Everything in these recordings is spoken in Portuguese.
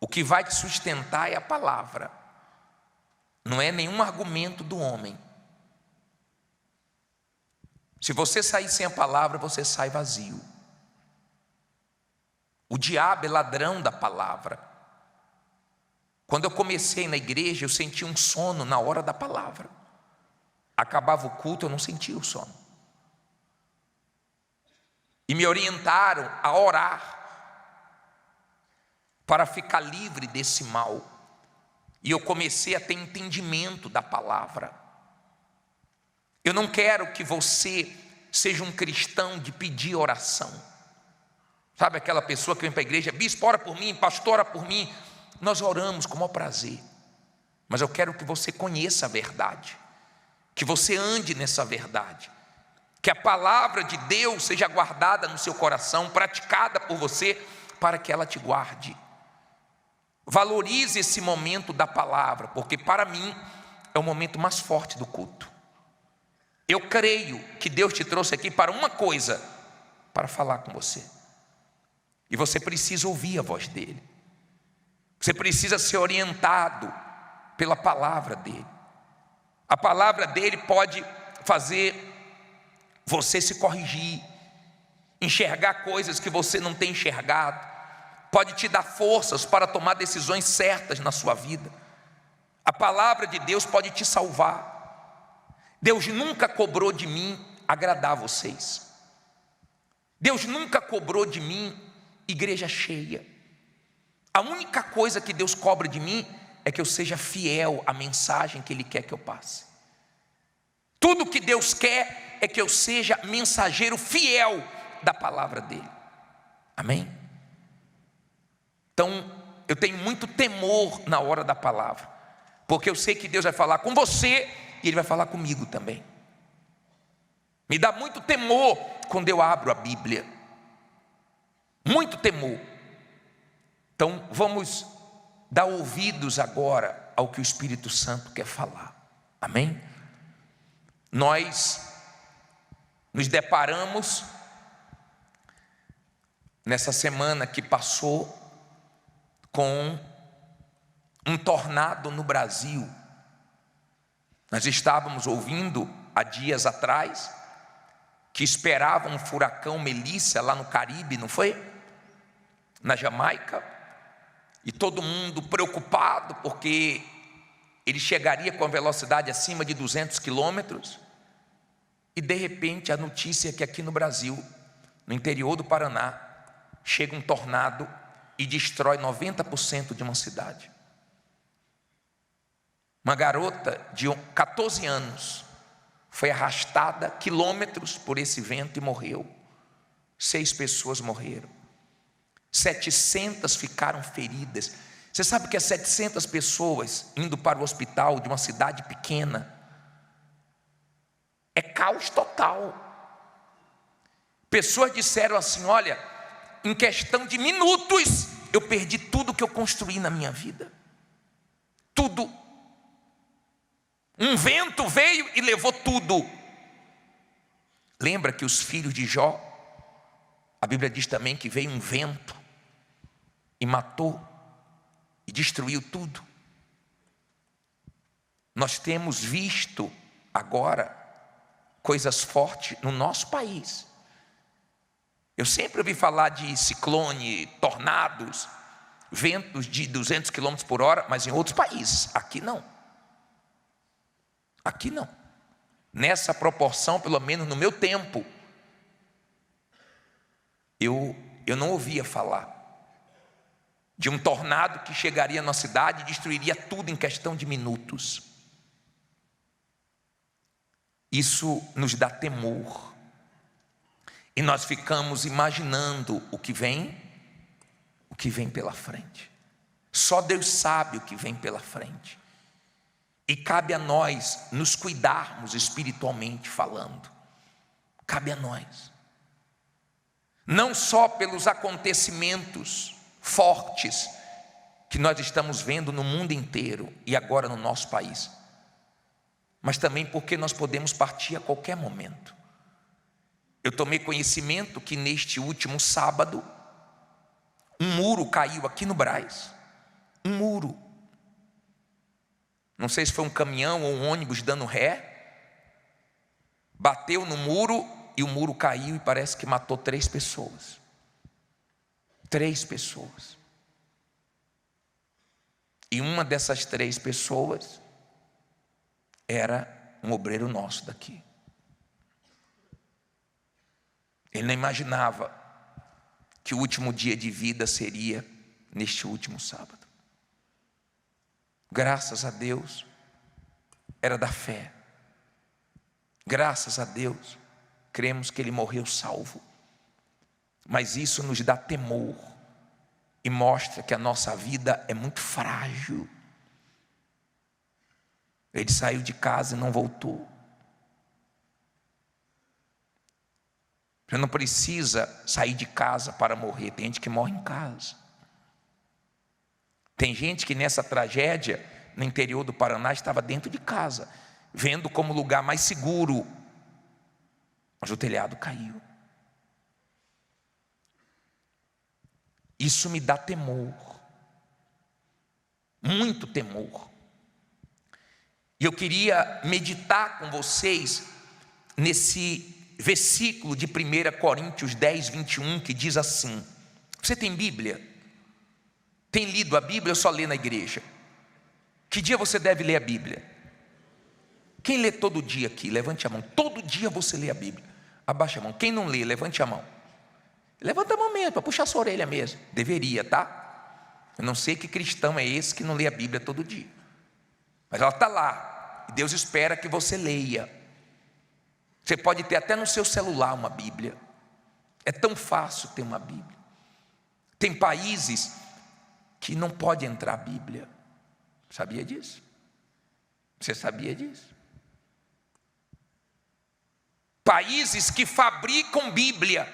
O que vai te sustentar é a palavra, não é nenhum argumento do homem. Se você sair sem a palavra, você sai vazio. O diabo é ladrão da palavra. Quando eu comecei na igreja, eu senti um sono na hora da palavra. Acabava o culto, eu não sentia o sono. E me orientaram a orar para ficar livre desse mal. E eu comecei a ter entendimento da palavra. Eu não quero que você seja um cristão de pedir oração. Sabe aquela pessoa que vem para a igreja, bispo, ora por mim, pastor, ora por mim. Nós oramos com o maior prazer. Mas eu quero que você conheça a verdade. Que você ande nessa verdade. Que a palavra de Deus seja guardada no seu coração, praticada por você, para que ela te guarde. Valorize esse momento da palavra, porque para mim é o momento mais forte do culto. Eu creio que Deus te trouxe aqui para uma coisa, para falar com você. E você precisa ouvir a voz dele. Você precisa ser orientado pela palavra dele. A palavra dele pode fazer você se corrigir, enxergar coisas que você não tem enxergado, pode te dar forças para tomar decisões certas na sua vida. A palavra de Deus pode te salvar. Deus nunca cobrou de mim agradar vocês. Deus nunca cobrou de mim igreja cheia. A única coisa que Deus cobra de mim é que eu seja fiel à mensagem que Ele quer que eu passe. Tudo que Deus quer é que eu seja mensageiro fiel da palavra dEle. Amém? Então, eu tenho muito temor na hora da palavra, porque eu sei que Deus vai falar com você e Ele vai falar comigo também. Me dá muito temor quando eu abro a Bíblia. Muito temor. Então, vamos dar ouvidos agora ao que o Espírito Santo quer falar. Amém? Nós nos deparamos nessa semana que passou com um tornado no Brasil. Nós estávamos ouvindo há dias atrás que esperava um furacão Melissa lá no Caribe, não foi? Na Jamaica. E todo mundo preocupado porque ele chegaria com a velocidade acima de 200 quilômetros. E de repente a notícia é que aqui no Brasil, no interior do Paraná, chega um tornado e destrói 90% de uma cidade. Uma garota de 14 anos foi arrastada quilômetros por esse vento e morreu. 6 pessoas morreram. 700 ficaram feridas. Você sabe que as 700 pessoas indo para o hospital de uma cidade pequena é caos total. Pessoas disseram assim: olha, em questão de minutos eu perdi tudo que eu construí na minha vida. Tudo. Um vento veio e levou tudo. Lembra que os filhos de Jó, a Bíblia diz também que veio um vento e matou e destruiu tudo. Nós temos visto agora coisas fortes no nosso país. Eu sempre ouvi falar de ciclone, tornados, ventos de 200 km por hora, mas em outros países. Aqui não. Aqui não. Nessa proporção, pelo menos no meu tempo, eu não ouvia falar de um tornado que chegaria na cidade e destruiria tudo em questão de minutos. Isso nos dá temor. E nós ficamos imaginando o que vem pela frente. Só Deus sabe o que vem pela frente. E cabe a nós nos cuidarmos espiritualmente falando. Cabe a nós. Não só pelos acontecimentos fortes que nós estamos vendo no mundo inteiro e agora no nosso país, mas também porque nós podemos partir a qualquer momento. Eu tomei conhecimento que neste último sábado, um muro caiu aqui no Brás, um muro. Não sei se foi um caminhão ou um ônibus dando ré, bateu no muro e o muro caiu e parece que matou 3 pessoas. 3 pessoas. E uma dessas 3 pessoas era um obreiro nosso daqui. Ele não imaginava que o último dia de vida seria neste último sábado. Graças a Deus, era da fé. Graças a Deus, cremos que ele morreu salvo. Mas isso nos dá temor e mostra que a nossa vida é muito frágil. Ele saiu de casa e não voltou. Você não precisa sair de casa para morrer. Tem gente que morre em casa. Tem gente que nessa tragédia, no interior do Paraná, estava dentro de casa, vendo como lugar mais seguro, mas o telhado caiu. Isso me dá temor, muito temor. E eu queria meditar com vocês nesse versículo de 1 Coríntios 10, 21, que diz assim: você tem Bíblia? Tem lido a Bíblia ou só lê na igreja? Que dia você deve ler a Bíblia? Quem lê todo dia aqui? Levante a mão. Todo dia você lê a Bíblia. Abaixa a mão. Quem não lê, levante a mão. Levanta a mão mesmo, para puxar sua orelha mesmo. Deveria, tá? Eu não sei que cristão é esse que não lê a Bíblia todo dia. Mas ela está lá. E Deus espera que você leia. Você pode ter até no seu celular uma Bíblia. É tão fácil ter uma Bíblia. Tem países que não pode entrar a Bíblia. Sabia disso? Você sabia disso? Países que fabricam Bíblia.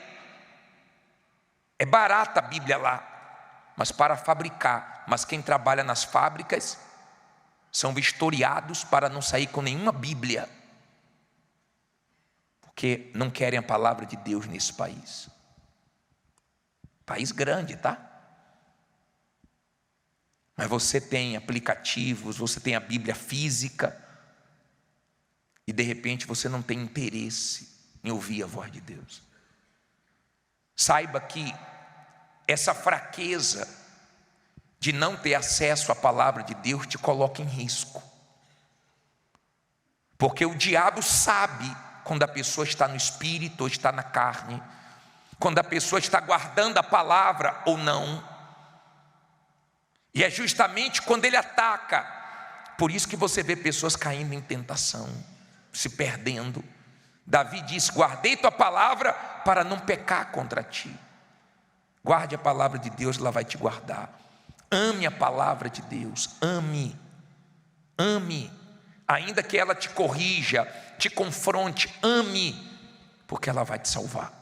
É barata a Bíblia lá, mas para fabricar. Mas quem trabalha nas fábricas são vistoriados para não sair com nenhuma Bíblia, porque não querem a palavra de Deus nesse país. País grande, tá? Mas você tem aplicativos, você tem a Bíblia física, e de repente você não tem interesse em ouvir a voz de Deus. Saiba que essa fraqueza de não ter acesso à palavra de Deus te coloca em risco. Porque o diabo sabe quando a pessoa está no espírito ou está na carne, quando a pessoa está guardando a palavra ou não. E é justamente quando ele ataca. Por isso que você vê pessoas caindo em tentação, se perdendo. Davi disse: guardei tua palavra para não pecar contra ti. Guarde a palavra de Deus, ela vai te guardar. Ame a palavra de Deus, ame, ame, ainda que ela te corrija, te confronte, ame, porque ela vai te salvar.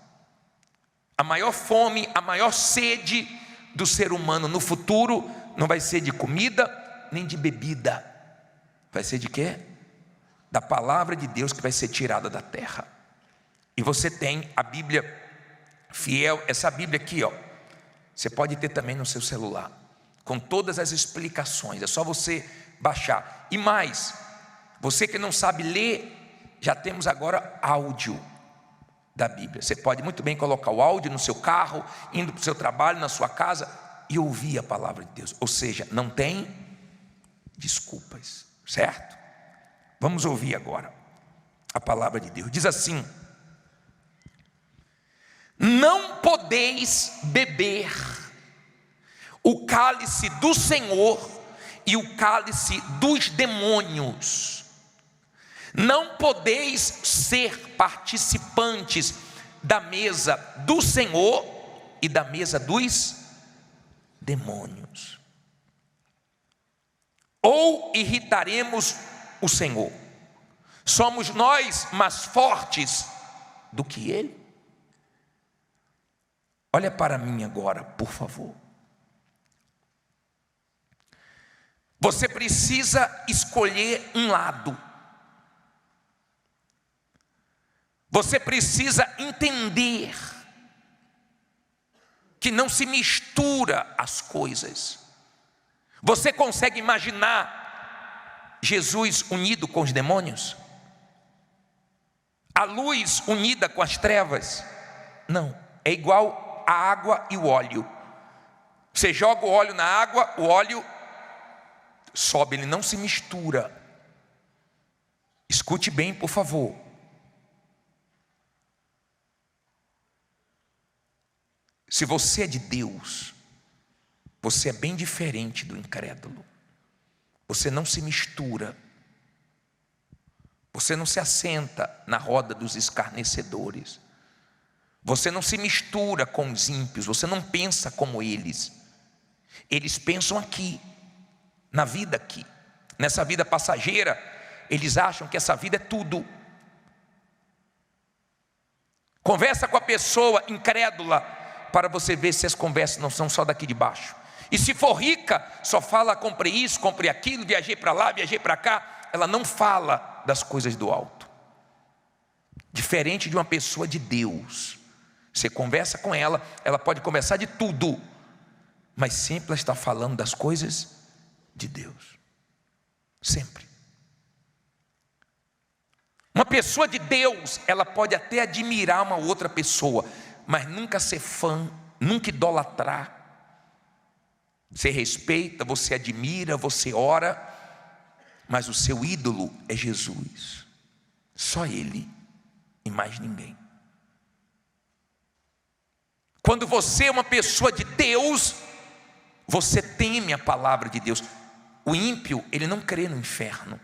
A maior fome, a maior sede do ser humano no futuro não vai ser de comida, nem de bebida. Vai ser de quê? Da palavra de Deus que vai ser tirada da terra. E você tem a Bíblia fiel, essa Bíblia aqui, ó. Você pode ter também no seu celular, com todas as explicações. É só você baixar. E mais, você que não sabe ler, já temos agora áudio da Bíblia. Você pode muito bem colocar o áudio no seu carro, indo para o seu trabalho, na sua casa, e ouvir a palavra de Deus. Ou seja, não tem desculpas, certo? Vamos ouvir agora a palavra de Deus. Diz assim: não podeis beber o cálice do Senhor e o cálice dos demônios. Não podeis ser participantes da mesa do Senhor e da mesa dos demônios. Ou irritaremos o Senhor? Somos nós mais fortes do que Ele? Olha para mim agora, por favor. Você precisa escolher um lado. Você precisa entender que não se mistura as coisas. Você consegue imaginar Jesus unido com os demônios? A luz unida com as trevas? Não, é igual a água e o óleo. Você joga o óleo na água, o óleo sobe, ele não se mistura. Escute bem, por favor. Se você é de Deus, você é bem diferente do incrédulo. Você não se mistura. Você não se assenta na roda dos escarnecedores. Você não se mistura com os ímpios. Você não pensa como eles. Eles pensam aqui, na vida aqui. Nessa vida passageira, eles acham que essa vida é tudo. Conversa com a pessoa incrédula para você ver se as conversas não são só daqui de baixo. E se for rica, só fala: comprei isso, comprei aquilo, viajei para lá, viajei para cá. Ela não fala das coisas do alto. Diferente de uma pessoa de Deus, você conversa com ela, ela pode conversar de tudo, mas sempre ela está falando das coisas de Deus. Sempre. Uma pessoa de Deus, ela pode até admirar uma outra pessoa, mas nunca ser fã, nunca idolatrar. Você respeita, você admira, você ora, mas o seu ídolo é Jesus. Só Ele e mais ninguém. Quando você é uma pessoa de Deus, você teme a palavra de Deus. O ímpio, ele não crê no inferno.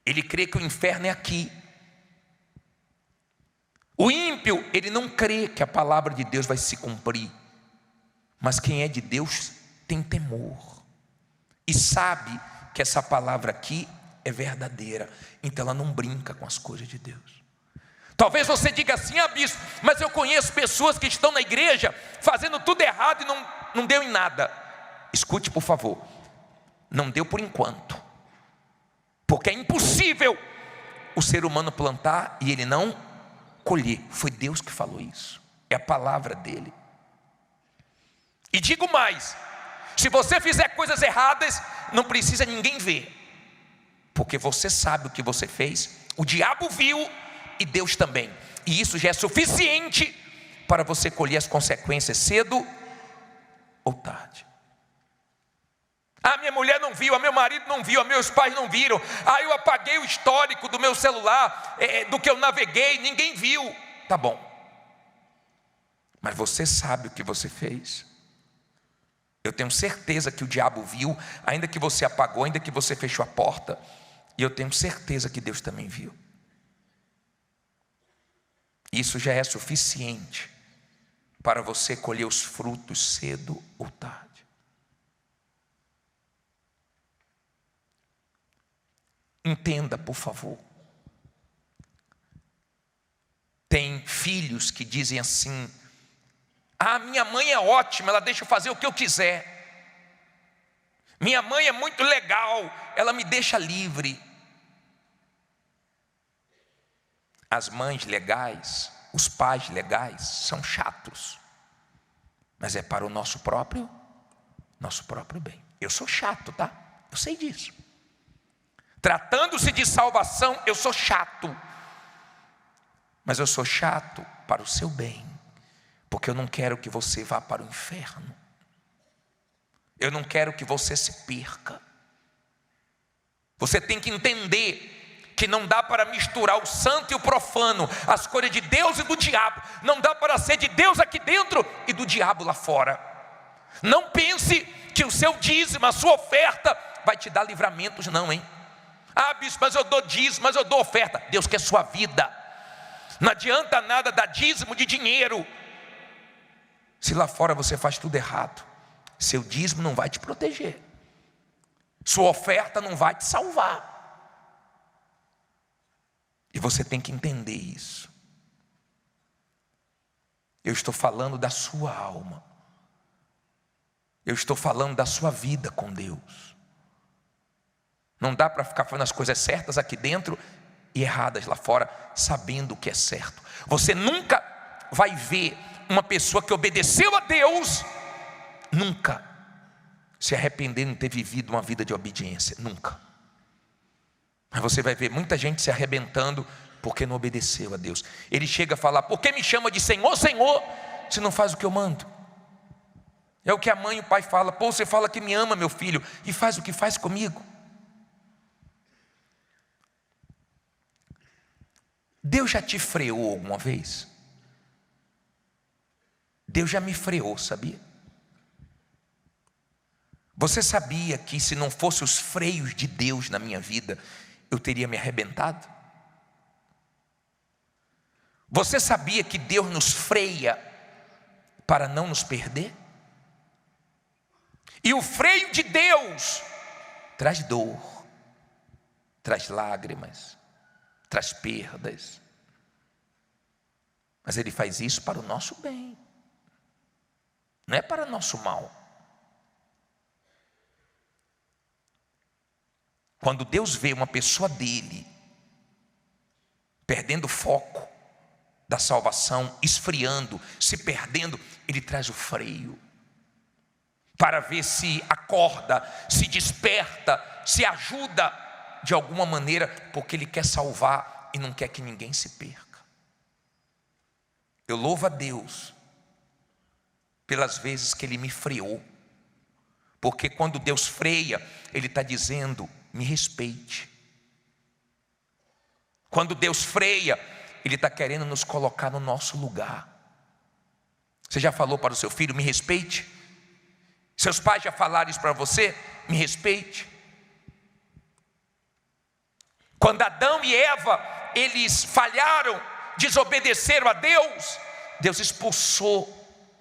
Ele crê que o inferno é aqui. O ímpio, ele não crê que a palavra de Deus vai se cumprir. Mas quem é de Deus tem temor. E sabe que essa palavra aqui é verdadeira. Então ela não brinca com as coisas de Deus. Talvez você diga assim: ah, bispo, mas eu conheço pessoas que estão na igreja fazendo tudo errado e não deu em nada. Escute, por favor. Não deu por enquanto. Porque é impossível o ser humano plantar e ele não colher. Foi Deus que falou isso. É a palavra dele. E digo mais: se você fizer coisas erradas, não precisa ninguém ver. Porque você sabe o que você fez. O diabo viu e Deus também. E isso já é suficiente para você colher as consequências cedo ou tarde. Ah, minha mulher não viu, meu marido não viu, meus pais não viram. Ah, eu apaguei o histórico do meu celular, do que eu naveguei, ninguém viu. Tá bom. Mas você sabe o que você fez. Eu tenho certeza que o diabo viu, ainda que você apagou, ainda que você fechou a porta. E eu tenho certeza que Deus também viu. Isso já é suficiente para você colher os frutos cedo ou tarde. Entenda, por favor. Tem filhos que dizem assim: ah, minha mãe é ótima, ela deixa eu fazer o que eu quiser. Minha mãe é muito legal, ela me deixa livre. As mães legais, os pais legais são chatos, mas é para o nosso próprio bem. Eu sou chato, tá? Eu sei disso. Tratando-se de salvação, eu sou chato. Mas eu sou chato para o seu bem, porque eu não quero que você vá para o inferno. Eu não quero que você se perca. Você tem que entender que não dá para misturar o santo e o profano, as coisas de Deus e do diabo. Não dá para ser de Deus aqui dentro e do diabo lá fora. Não pense que o seu dízimo, a sua oferta vai te dar livramentos, não, hein? Ah, bispo, mas eu dou dízimo, mas eu dou oferta. Deus quer sua vida. Não adianta nada dar dízimo de dinheiro se lá fora você faz tudo errado. Seu dízimo não vai te proteger. Sua oferta não vai te salvar. E você tem que entender isso. Eu estou falando da sua alma. Eu estou falando da sua vida com Deus. Não dá para ficar fazendo as coisas certas aqui dentro e erradas lá fora, sabendo o que é certo. Você nunca vai ver uma pessoa que obedeceu a Deus, nunca se arrepender de não ter vivido uma vida de obediência, nunca. Mas você vai ver muita gente se arrebentando porque não obedeceu a Deus. Ele chega a falar: por que me chama de Senhor, Senhor, se não faz o que eu mando? É o que a mãe e o pai falam: pô, você fala que me ama, meu filho, e faz o que faz comigo. Deus já te freou alguma vez? Deus já me freou, sabia? Você sabia que se não fosse os freios de Deus na minha vida, eu teria me arrebentado? Você sabia que Deus nos freia para não nos perder? E o freio de Deus traz dor, traz lágrimas, traz perdas. Mas Ele faz isso para o nosso bem, não é para o nosso mal. Quando Deus vê uma pessoa dele perdendo o foco da salvação, esfriando, se perdendo, Ele traz o freio para ver se acorda, se desperta, se ajuda de alguma maneira, porque Ele quer salvar e não quer que ninguém se perca. Eu louvo a Deus pelas vezes que Ele me freou, porque quando Deus freia, Ele está dizendo: me respeite. Quando Deus freia, Ele está querendo nos colocar no nosso lugar. Você já falou para o seu filho: me respeite? Seus pais já falaram isso para você? Me respeite. Quando Adão e Eva, eles falharam, desobedeceram a Deus, Deus expulsou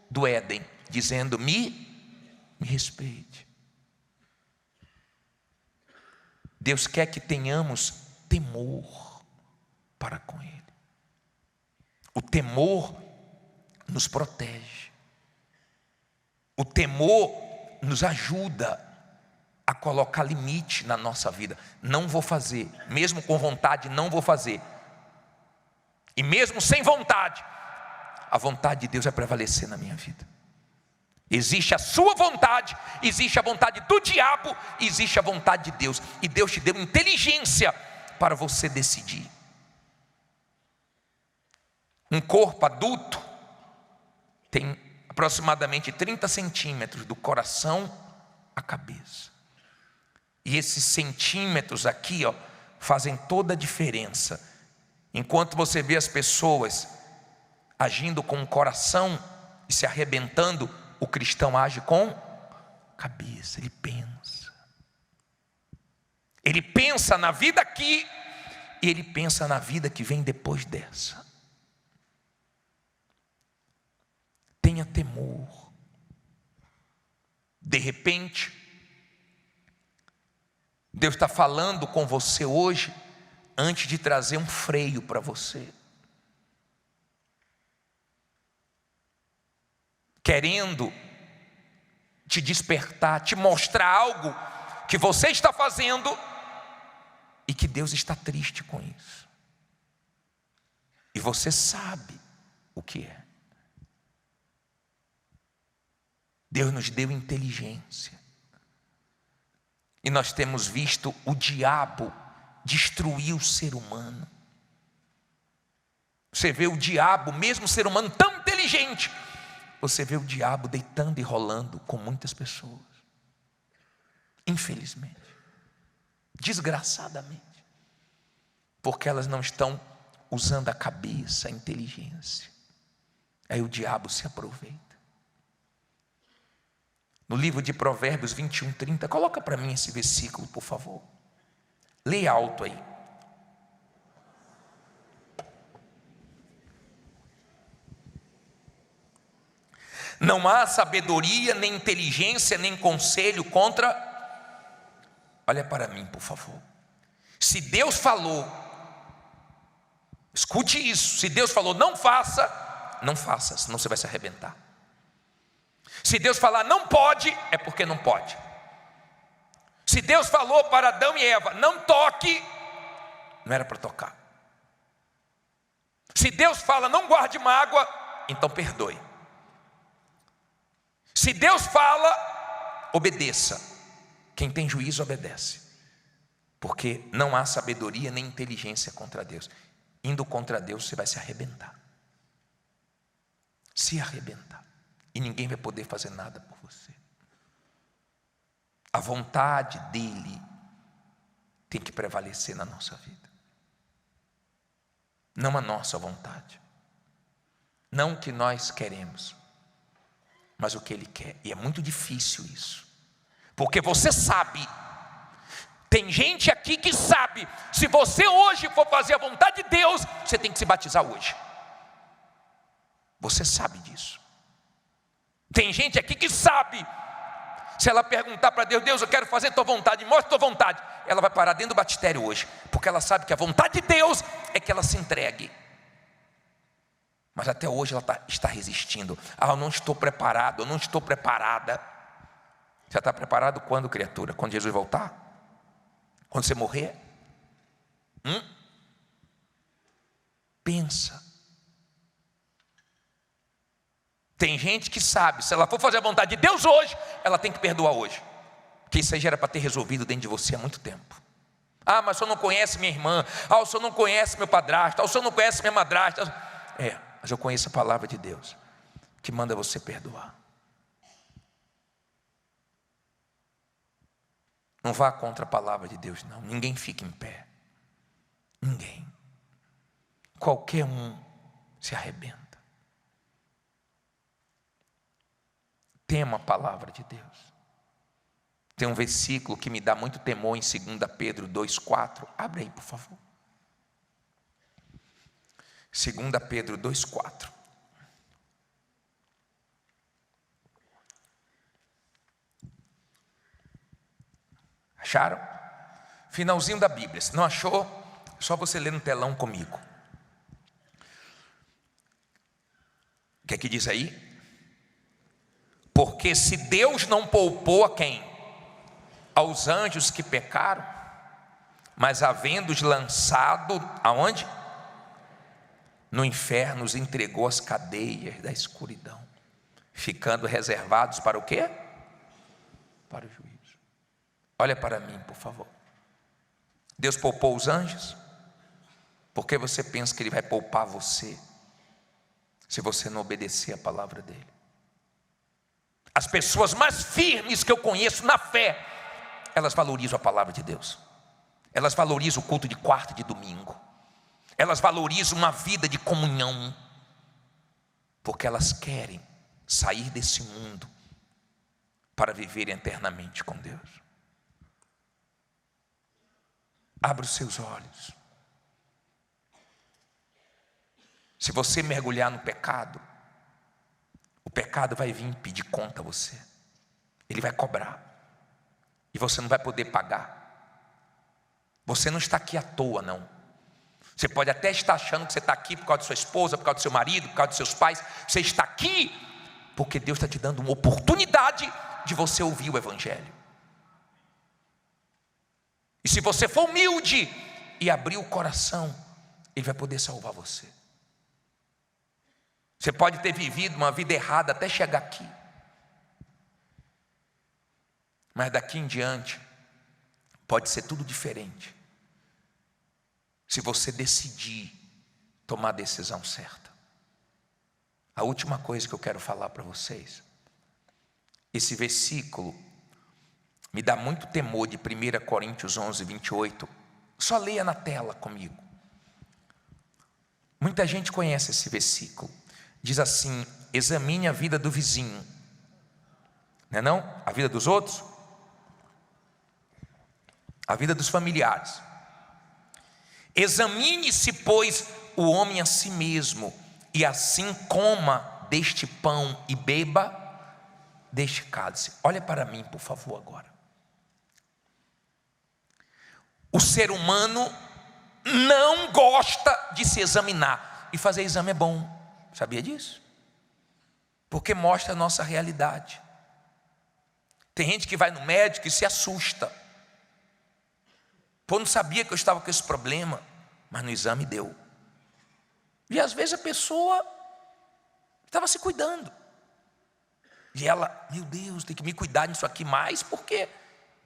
do Éden, dizendo: me respeite. Deus quer que tenhamos temor para com Ele. O temor nos protege. O temor nos ajuda a colocar limite na nossa vida. Não vou fazer, mesmo com vontade, não vou fazer. E mesmo sem vontade, a vontade de Deus vai prevalecer na minha vida. Existe a sua vontade, existe a vontade do diabo, existe a vontade de Deus. E Deus te deu inteligência para você decidir. Um corpo adulto tem aproximadamente 30 centímetros do coração à cabeça. E esses centímetros aqui, fazem toda a diferença. Enquanto você vê as pessoas agindo com o coração e se arrebentando, o cristão age com cabeça, ele pensa. Ele pensa na vida aqui e ele pensa na vida que vem depois dessa. Tenha temor. De repente, Deus está falando com você hoje, antes de trazer um freio para você. Querendo te despertar, te mostrar algo que você está fazendo e que Deus está triste com isso. E você sabe o que é. Deus nos deu inteligência. E nós temos visto o diabo destruir o ser humano. Você vê o diabo, mesmo o ser humano tão inteligente, você vê o diabo deitando e rolando com muitas pessoas. Infelizmente. Desgraçadamente. Porque elas não estão usando a cabeça, a inteligência. Aí o diabo se aproveita. No livro de Provérbios 21:30, coloca para mim esse versículo, por favor. Leia alto aí. Não há sabedoria, nem inteligência, nem conselho contra... Olha para mim, por favor. Se Deus falou, escute isso. Se Deus falou, não faça, não faça, senão você vai se arrebentar. Se Deus falar não pode, é porque não pode. Se Deus falou para Adão e Eva, não toque, não era para tocar. Se Deus fala não guarde mágoa, então perdoe. Se Deus fala obedeça. Quem tem juízo obedece. Porque não há sabedoria nem inteligência contra Deus. Indo contra Deus, você vai se arrebentar. Se arrebentar. E ninguém vai poder fazer nada por você. A vontade dele tem que prevalecer na nossa vida. Não a nossa vontade. Não o que nós queremos, mas o que ele quer. E é muito difícil isso. Porque você sabe, tem gente aqui que sabe, se você hoje for fazer a vontade de Deus, você tem que se batizar hoje. Você sabe disso. Tem gente aqui que sabe, se ela perguntar para Deus: Deus, eu quero fazer tua vontade, mostra tua vontade, ela vai parar dentro do batistério hoje, porque ela sabe que a vontade de Deus é que ela se entregue. Mas até hoje ela está resistindo. Eu não estou preparado, eu não estou preparada. Você está preparado quando, criatura? Quando Jesus voltar? Quando você morrer? Pensa. Tem gente que sabe, se ela for fazer a vontade de Deus hoje, ela tem que perdoar hoje. Porque isso aí já era para ter resolvido dentro de você há muito tempo. Mas o senhor não conhece minha irmã. O senhor não conhece meu padrasto. O senhor não conhece minha madrasta. Mas eu conheço a palavra de Deus, que manda você perdoar. Não vá contra a palavra de Deus, não. Ninguém fica em pé. Ninguém. Qualquer um se arrebenta. Tema a palavra de Deus. Tem um versículo que me dá muito temor em 2 Pedro 2,4. Abre aí, por favor. 2 Pedro 2,4. Acharam? Finalzinho da Bíblia. Se não achou, é só você ler no telão comigo. O que é que diz aí? Porque se Deus não poupou a quem? Aos anjos que pecaram, mas havendo-os lançado aonde? No inferno, os entregou às cadeias da escuridão, ficando reservados para o quê? Para o juízo. Olha para mim, por favor. Deus poupou os anjos? Por que você pensa que Ele vai poupar você, se você não obedecer a palavra dEle? As pessoas mais firmes que eu conheço na fé, elas valorizam a palavra de Deus. Elas valorizam o culto de quarta e de domingo. Elas valorizam uma vida de comunhão, porque elas querem sair desse mundo para viver eternamente com Deus. Abra os seus olhos. Se você mergulhar no pecado, o pecado vai vir pedir conta a você. Ele vai cobrar. E você não vai poder pagar. Você não está aqui à toa, não. Você pode até estar achando que você está aqui por causa de sua esposa, por causa do seu marido, por causa dos seus pais. Você está aqui porque Deus está te dando uma oportunidade de você ouvir o Evangelho. E se você for humilde e abrir o coração, Ele vai poder salvar você. Você pode ter vivido uma vida errada até chegar aqui, mas daqui em diante pode ser tudo diferente, se você decidir tomar a decisão certa. A última coisa que eu quero falar para vocês, esse versículo me dá muito temor, de 1 Coríntios 11, 28. Só leia na tela comigo. Muita gente conhece esse versículo. Diz assim: examine a vida do vizinho. Não é não? A vida dos outros? A vida dos familiares. Examine-se, pois, o homem a si mesmo, e assim coma deste pão e beba deste cálice. Olha para mim, por favor, agora. O ser humano não gosta de se examinar. E fazer exame é bom. Sabia disso? Porque mostra a nossa realidade. Tem gente que vai no médico e se assusta. Pô, não sabia que eu estava com esse problema, mas no exame deu. E às vezes a pessoa estava se cuidando. E ela, meu Deus, tem que me cuidar disso aqui mais, porque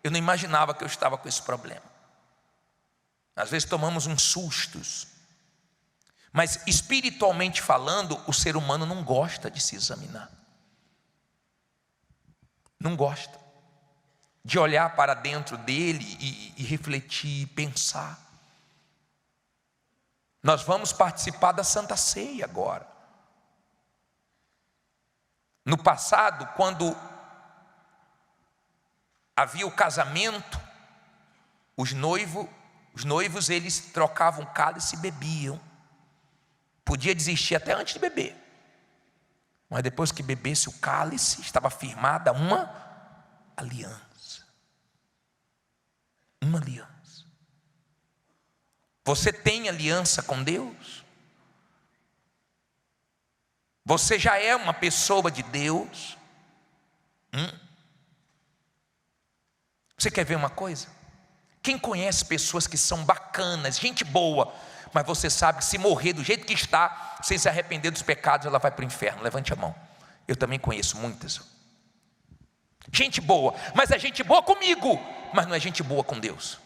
eu não imaginava que eu estava com esse problema. Às vezes tomamos uns sustos, mas espiritualmente falando, o ser humano não gosta de se examinar. Não gosta de olhar para dentro dele e refletir, pensar. Nós vamos participar da Santa Ceia agora. No passado, quando havia o casamento, os noivos eles trocavam cálice e bebiam. Podia desistir até antes de beber, mas depois que bebesse o cálice, estava firmada uma aliança. Uma aliança. Você tem aliança com Deus? Você já é uma pessoa de Deus? Você quer ver uma coisa? Quem conhece pessoas que são bacanas, gente boa, mas você sabe que se morrer do jeito que está, sem se arrepender dos pecados, ela vai para o inferno? Levante a mão. Eu também conheço muitas. Gente boa, mas é gente boa comigo, mas não é gente boa com Deus.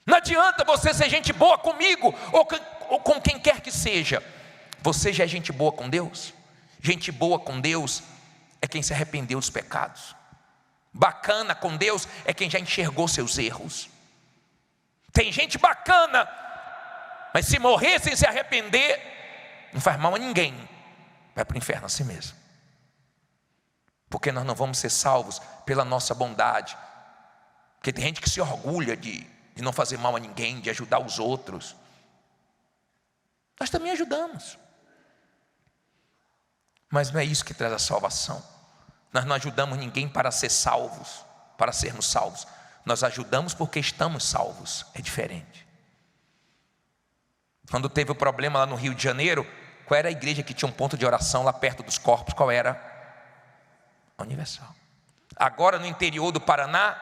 Não adianta você ser gente boa comigo ou com quem quer que seja. Você já é gente boa com Deus? Gente boa com Deus é quem se arrependeu dos pecados. Bacana com Deus é quem já enxergou seus erros. Tem gente bacana, mas se morrer sem se arrepender, não faz mal a ninguém, vai para o inferno a si mesmo. Porque nós não vamos ser salvos pela nossa bondade. Porque tem gente que se orgulha de não fazer mal a ninguém, de ajudar os outros. Nós também ajudamos, mas não é isso que traz a salvação. Nós não ajudamos ninguém para ser salvos, para sermos salvos. Nós ajudamos porque estamos salvos. É diferente. Quando teve o problema lá no Rio de Janeiro, qual era a igreja que tinha um ponto de oração lá perto dos corpos? Qual era? A Universal. Agora no interior do Paraná,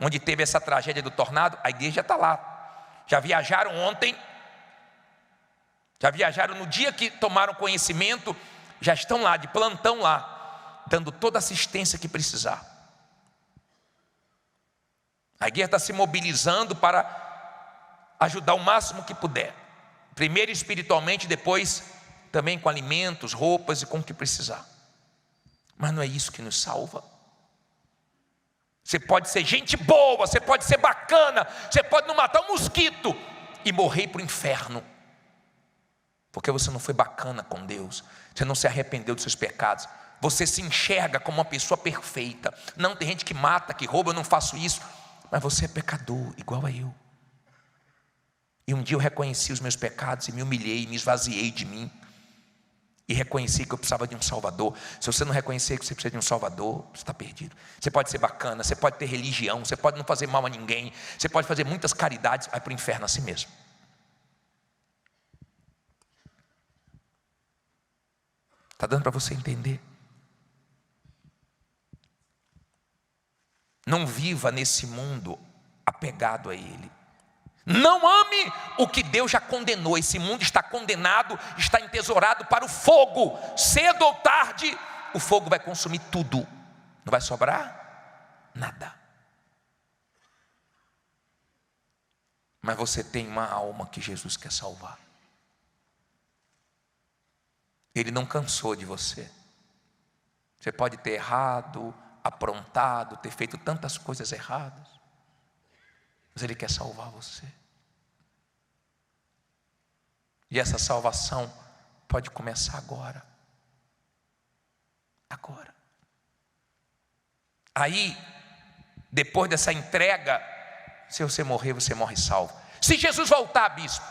onde teve essa tragédia do tornado, a igreja está lá. Já viajaram ontem, já viajaram no dia que tomaram conhecimento, já estão lá, de plantão lá, dando toda a assistência que precisar. A igreja está se mobilizando para ajudar o máximo que puder. Primeiro espiritualmente, depois também com alimentos, roupas e com o que precisar. Mas não é isso que nos salva. Você pode ser gente boa, você pode ser bacana, você pode não matar um mosquito e morrer para o inferno, porque você não foi bacana com Deus, você não se arrependeu dos seus pecados, você se enxerga como uma pessoa perfeita. Não, tem gente que mata, que rouba, eu não faço isso, mas você é pecador, igual a eu. E um dia eu reconheci os meus pecados e me humilhei, me esvaziei de mim e reconheci que eu precisava de um Salvador. Se você não reconhecer que você precisa de um Salvador, você está perdido. Você pode ser bacana, você pode ter religião, você pode não fazer mal a ninguém, você pode fazer muitas caridades, vai para o inferno a si mesmo. Está dando para você entender? Não viva nesse mundo apegado a Ele. Não ame o que Deus já condenou. Esse mundo está condenado, está entesourado para o fogo. Cedo ou tarde, o fogo vai consumir tudo. Não vai sobrar nada. Mas você tem uma alma que Jesus quer salvar. Ele não cansou de você. Você pode ter errado, aprontado, ter feito tantas coisas erradas, mas Ele quer salvar você. E essa salvação pode começar agora. Agora. Aí, depois dessa entrega, se você morrer, você morre salvo. Se Jesus voltar, bispo,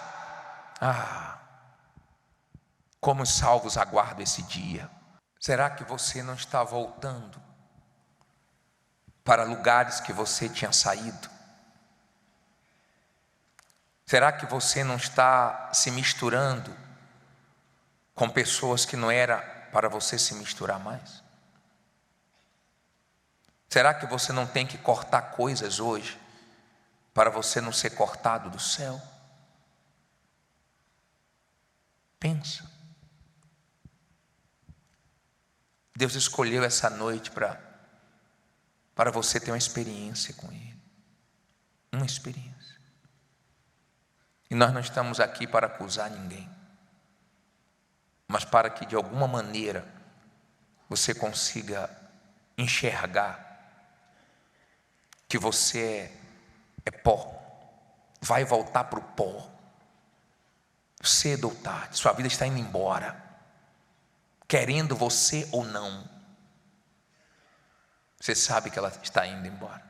como os salvos aguardam esse dia. Será que você não está voltando para lugares que você tinha saído? Será que você não está se misturando com pessoas que não era para você se misturar mais? Será que você não tem que cortar coisas hoje para você não ser cortado do céu? Pensa. Deus escolheu essa noite para você ter uma experiência com Ele. Uma experiência. E nós não estamos aqui para acusar ninguém, mas para que de alguma maneira você consiga enxergar que você é pó, vai voltar para o pó, cedo ou tarde. Sua vida está indo embora, querendo você ou não. Você sabe que ela está indo embora,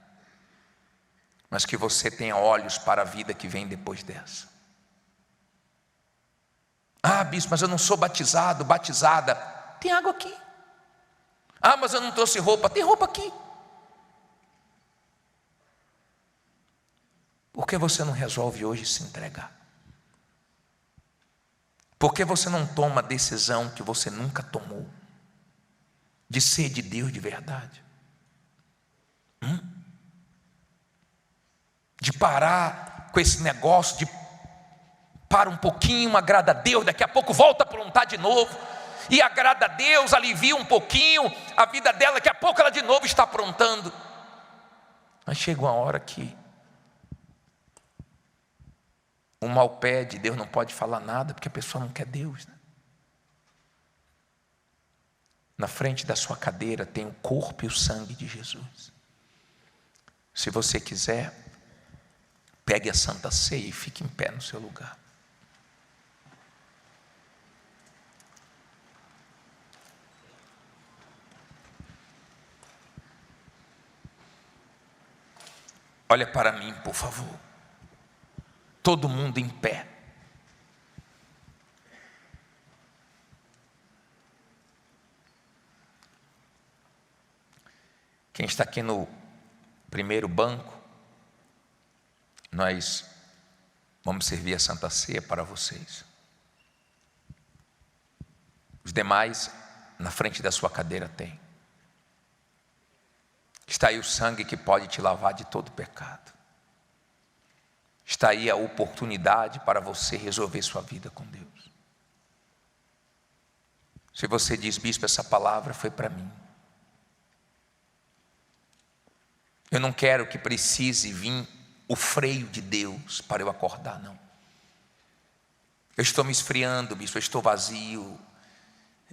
mas que você tenha olhos para a vida que vem depois dessa. Ah, bispo, mas eu não sou batizado, batizada. Tem água aqui. Ah, mas eu não trouxe roupa. Tem roupa aqui. Por que você não resolve hoje se entregar? Por que você não toma a decisão que você nunca tomou, de ser de Deus de verdade? De parar com esse negócio de para um pouquinho, agrada a Deus, daqui a pouco volta a aprontar de novo, e agrada a Deus, alivia um pouquinho a vida dela, daqui a pouco ela de novo está aprontando. Mas chega uma hora que o mal pede, Deus não pode falar nada, porque a pessoa não quer Deus, né? Na frente da sua cadeira tem o corpo e o sangue de Jesus. Se você quiser, pegue a Santa Ceia e fique em pé no seu lugar. Olha para mim, por favor. Todo mundo em pé. Quem está aqui no primeiro banco, nós vamos servir a Santa Ceia para vocês. Os demais, na frente da sua cadeira tem. Está aí o sangue que pode te lavar de todo pecado. Está aí a oportunidade para você resolver sua vida com Deus. Se você diz, bispo, essa palavra foi para mim. Eu não quero que precise vir o freio de Deus para eu acordar, não. Eu estou me esfriando, bispo, eu estou vazio.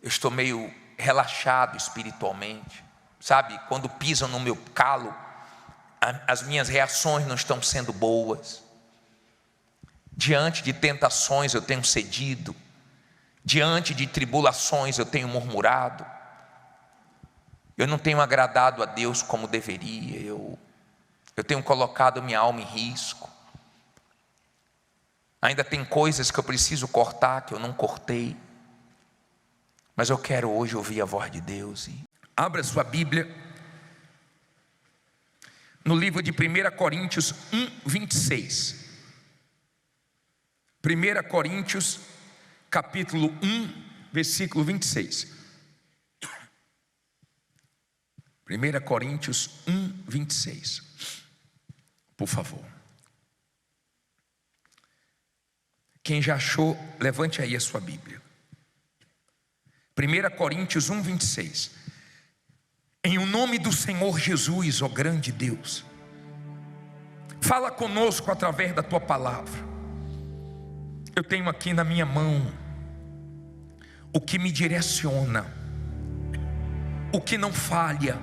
Eu estou meio relaxado espiritualmente. Sabe, quando pisam no meu calo, as minhas reações não estão sendo boas. Diante de tentações eu tenho cedido. Diante de tribulações eu tenho murmurado. Eu não tenho agradado a Deus como deveria. Eu tenho colocado minha alma em risco. Ainda tem coisas que eu preciso cortar, que eu não cortei. Mas eu quero hoje ouvir a voz de Deus. Abra sua Bíblia no livro de 1 Coríntios 1:26. 1 Coríntios capítulo 1, versículo 26. 1 Coríntios 1:26. Por favor. Quem já achou, levante aí a sua Bíblia. 1 Coríntios 1:26. Em o nome do Senhor Jesus, ó grande Deus, fala conosco através da tua palavra. Eu tenho aqui na minha mão o que me direciona, o que não falha.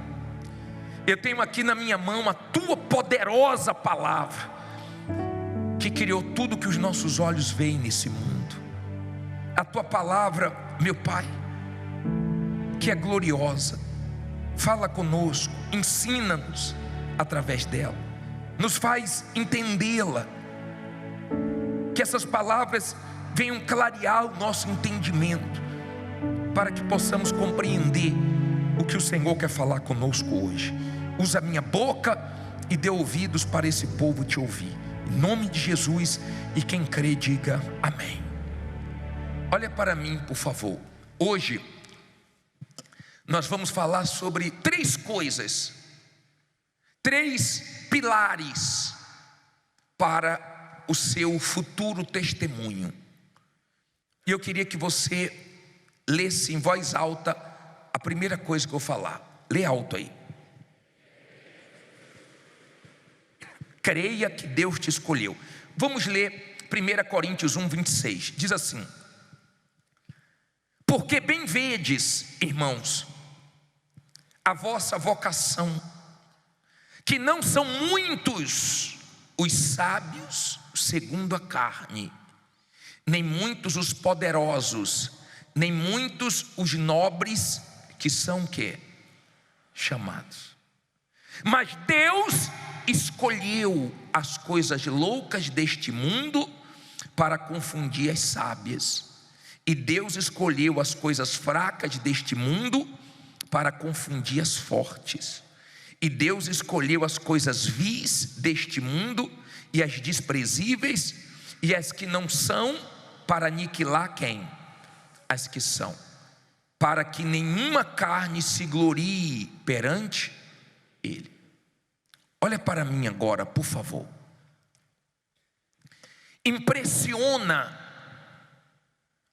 Eu tenho aqui na minha mão a tua poderosa palavra, que criou tudo que os nossos olhos veem nesse mundo. A tua palavra, meu Pai, que é gloriosa. Fala conosco, ensina-nos através dela, nos faz entendê-la, que essas palavras venham clarear o nosso entendimento, para que possamos compreender o que o Senhor quer falar conosco hoje. Usa a minha boca e dê ouvidos para esse povo te ouvir, em nome de Jesus, e quem crê diga amém. Olha para mim, por favor. Hoje nós vamos falar sobre 3 coisas, 3 pilares para o seu futuro testemunho. E eu queria que você lesse em voz alta a primeira coisa que eu vou falar, lê alto aí. Creia que Deus te escolheu. Vamos ler 1 Coríntios 1, 26. Diz assim: porque bem vedes, irmãos, a vossa vocação, que não são muitos os sábios segundo a carne, nem muitos os poderosos, nem muitos os nobres, que são o quê? Chamados. Mas Deus escolheu as coisas loucas deste mundo para confundir as sábias, e Deus escolheu as coisas fracas deste mundo para confundir as fortes, e Deus escolheu as coisas vis deste mundo e as desprezíveis e as que não são, para aniquilar quem? As que são, para que nenhuma carne se glorie perante Ele. Olha para mim agora, por favor. Impressiona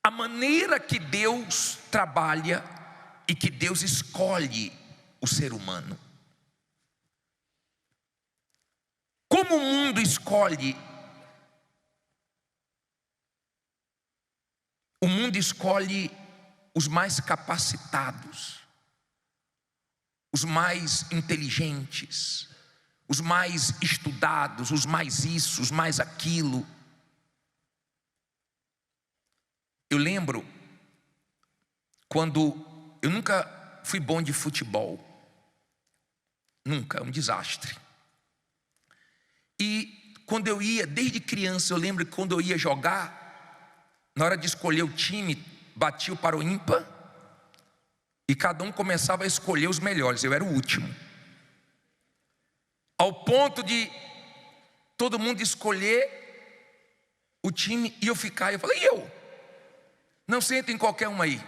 a maneira que Deus trabalha e que Deus escolhe o ser humano. Como o mundo escolhe? O mundo escolhe os mais capacitados, os mais inteligentes, os mais estudados, os mais isso, os mais aquilo. Eu lembro quando eu nunca fui bom de futebol, nunca, um desastre. E quando eu ia, desde criança, eu lembro que quando eu ia jogar, na hora de escolher o time, batia o para o ímpar e cada um começava a escolher os melhores. Eu era o último, ao ponto de todo mundo escolher o time e eu ficar. Eu falei: e eu? Não senta em qualquer um aí.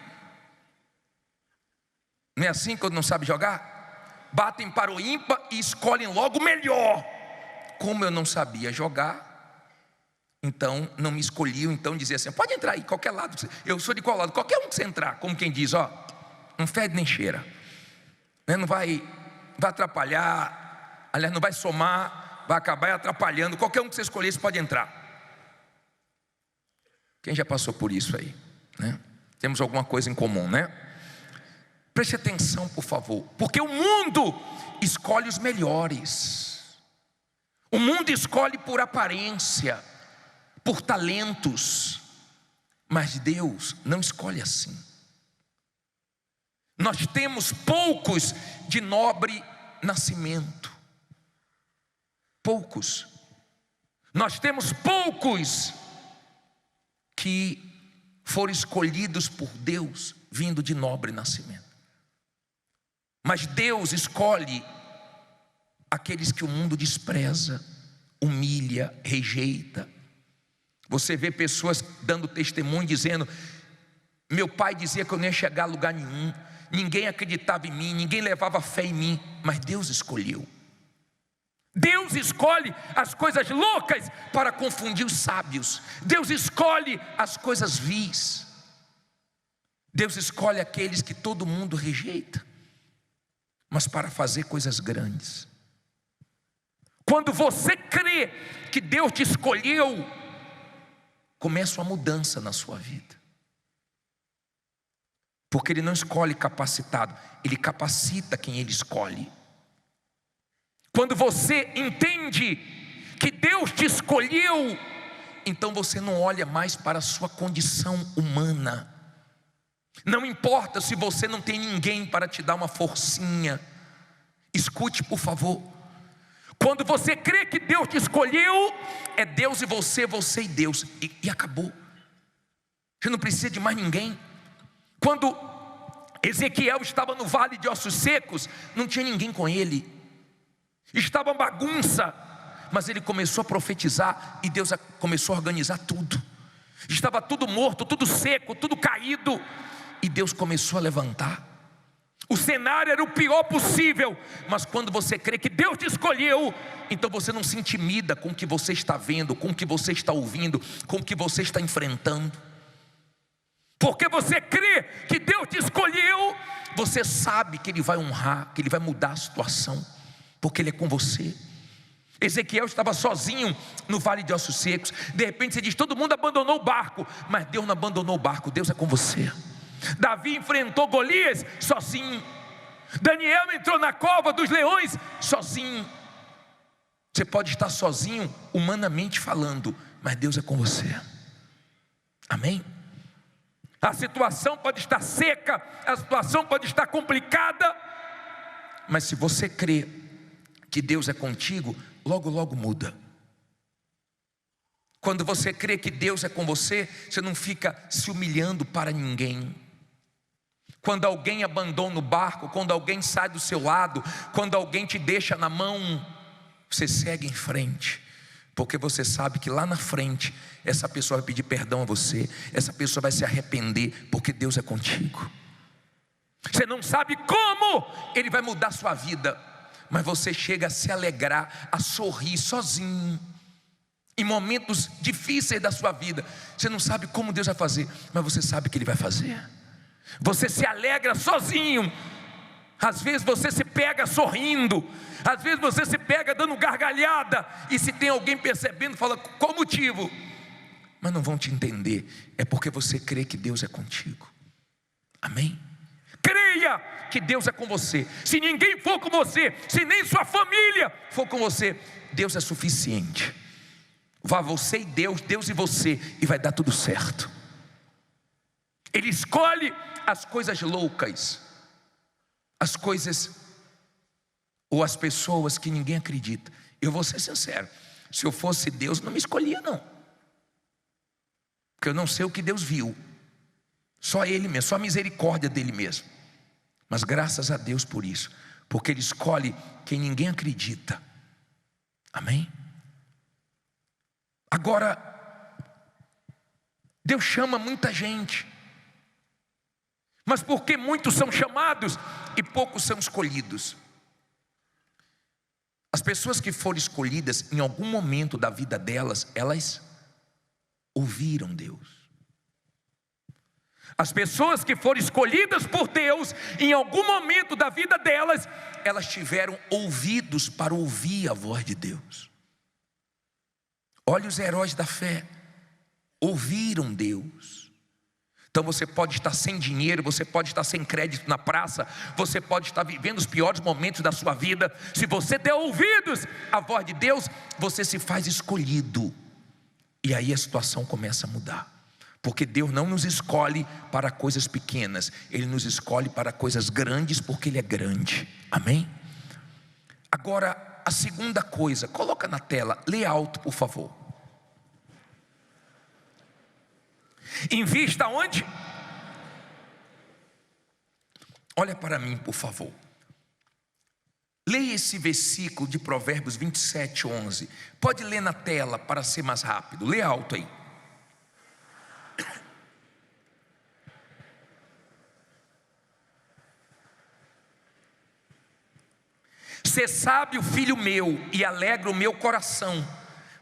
Não é assim quando não sabe jogar? Batem para o ímpar e escolhem logo o melhor. Como eu não sabia jogar, então não me escolhiam. Então dizia assim: pode entrar aí, qualquer lado. Eu sou de qual lado? Qualquer um que você entrar. Como quem diz, ó, não fede nem cheira, não vai atrapalhar. Aliás, não vai somar, vai acabar atrapalhando. Qualquer um que você escolher, você pode entrar. Quem já passou por isso aí, né? Temos alguma coisa em comum, né? Preste atenção, por favor, porque o mundo escolhe os melhores. O mundo escolhe por aparência, por talentos, mas Deus não escolhe assim. Nós temos poucos de nobre nascimento, poucos. Nós temos poucos que foram escolhidos por Deus vindo de nobre nascimento. Mas Deus escolhe aqueles que o mundo despreza, humilha, rejeita. Você vê pessoas dando testemunho dizendo: meu pai dizia que eu não ia chegar a lugar nenhum, ninguém acreditava em mim, ninguém levava fé em mim, mas Deus escolheu. Deus escolhe as coisas loucas para confundir os sábios. Deus escolhe as coisas vis. Deus escolhe aqueles que todo mundo rejeita, mas para fazer coisas grandes. Quando você crê que Deus te escolheu, começa uma mudança na sua vida. Porque Ele não escolhe capacitado, Ele capacita quem Ele escolhe. Quando você entende que Deus te escolheu, então você não olha mais para a sua condição humana. Não importa se você não tem ninguém para te dar uma forcinha. Escute, por favor. Quando você crê que Deus te escolheu, é Deus e você, você e Deus, e acabou. Você não precisa de mais ninguém. Quando Ezequiel estava no vale de ossos secos, não tinha ninguém com ele, estava uma bagunça, mas ele começou a profetizar e Deus começou a organizar tudo. Estava tudo morto, tudo seco, tudo caído, e Deus começou a levantar. O cenário era o pior possível, mas quando você crê que Deus te escolheu, então você não se intimida com o que você está vendo, com o que você está ouvindo, com o que você está enfrentando. Porque você crê que Deus te escolheu, você sabe que Ele vai honrar, que Ele vai mudar a situação, porque Ele é com você. Ezequiel estava sozinho no vale de ossos secos. De repente você diz: todo mundo abandonou o barco. Mas Deus não abandonou o barco, Deus é com você. Davi enfrentou Golias sozinho. Daniel entrou na cova dos leões sozinho. Você pode estar sozinho humanamente falando, mas Deus é com você. Amém? A situação pode estar seca, a situação pode estar complicada, mas se você crê que Deus é contigo, logo logo muda. Quando você crê que Deus é com você, você não fica se humilhando para ninguém. Quando alguém abandona o barco, quando alguém sai do seu lado, quando alguém te deixa na mão, você segue em frente, porque você sabe que lá na frente essa pessoa vai pedir perdão a você, essa pessoa vai se arrepender, porque Deus é contigo. Você não sabe como Ele vai mudar a sua vida, mas você chega a se alegrar, a sorrir sozinho. Em momentos difíceis da sua vida, você não sabe como Deus vai fazer, mas você sabe que Ele vai fazer. Você se alegra sozinho. Às vezes você se pega sorrindo, às vezes você se pega dando gargalhada, e se tem alguém percebendo, fala: qual motivo? Mas não vão te entender, é porque você crê que Deus é contigo. Amém? Creia que Deus é com você. Se ninguém for com você, se nem sua família for com você, Deus é suficiente. Vá você e Deus, Deus e você, e vai dar tudo certo. Ele escolhe as coisas loucas, as coisas ou as pessoas que ninguém acredita. Eu vou ser sincero, se eu fosse Deus, não me escolhia não, porque eu não sei o que Deus viu, só Ele mesmo, só a misericórdia dEle mesmo. Mas graças a Deus por isso, porque Ele escolhe quem ninguém acredita. Amém? Agora, Deus chama muita gente, mas porque muitos são chamados e poucos são escolhidos. As pessoas que foram escolhidas, em algum momento da vida delas, elas ouviram Deus. As pessoas que foram escolhidas por Deus, em algum momento da vida delas, elas tiveram ouvidos para ouvir a voz de Deus. Olha os heróis da fé, ouviram Deus. Então você pode estar sem dinheiro, você pode estar sem crédito na praça, você pode estar vivendo os piores momentos da sua vida. Se você der ouvidos à voz de Deus, você se faz escolhido. E aí a situação começa a mudar. Porque Deus não nos escolhe para coisas pequenas, Ele nos escolhe para coisas grandes, porque Ele é grande. Amém? Agora, a segunda coisa, coloca na tela, lê alto por favor. Invista onde? Olha para mim por favor. Leia esse versículo de Provérbios 27:11. Pode ler na tela para ser mais rápido. Lê alto aí. Sê sábio, filho meu, e alegra o meu coração,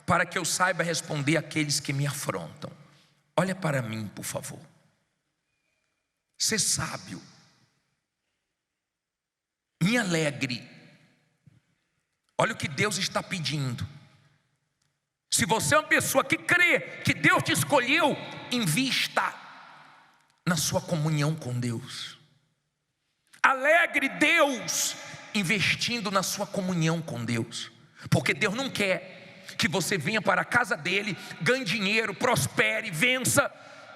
para que eu saiba responder àqueles que me afrontam. Olha para mim, por favor. Ser sábio. Me alegre. Olha o que Deus está pedindo. Se você é uma pessoa que crê que Deus te escolheu, invista na sua comunhão com Deus. Alegre Deus investindo na sua comunhão com Deus. Porque Deus não quer que você venha para a casa dele, ganhe dinheiro, prospere, vença,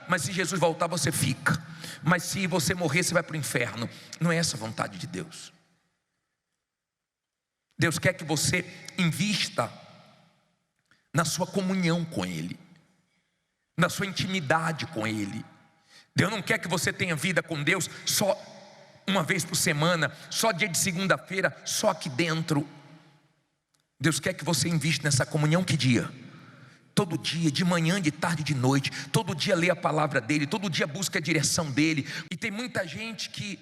mas se Jesus voltar você fica, mas se você morrer você vai para o inferno. Não é essa a vontade de Deus. Deus quer que você invista na sua comunhão com Ele, na sua intimidade com Ele. Deus não quer que você tenha vida com Deus só uma vez por semana, só dia de segunda-feira, só aqui dentro. Deus quer que você invista nessa comunhão. Que dia? Todo dia, de manhã, de tarde, de noite. Todo dia lê a palavra dEle, todo dia busca a direção dEle. E tem muita gente que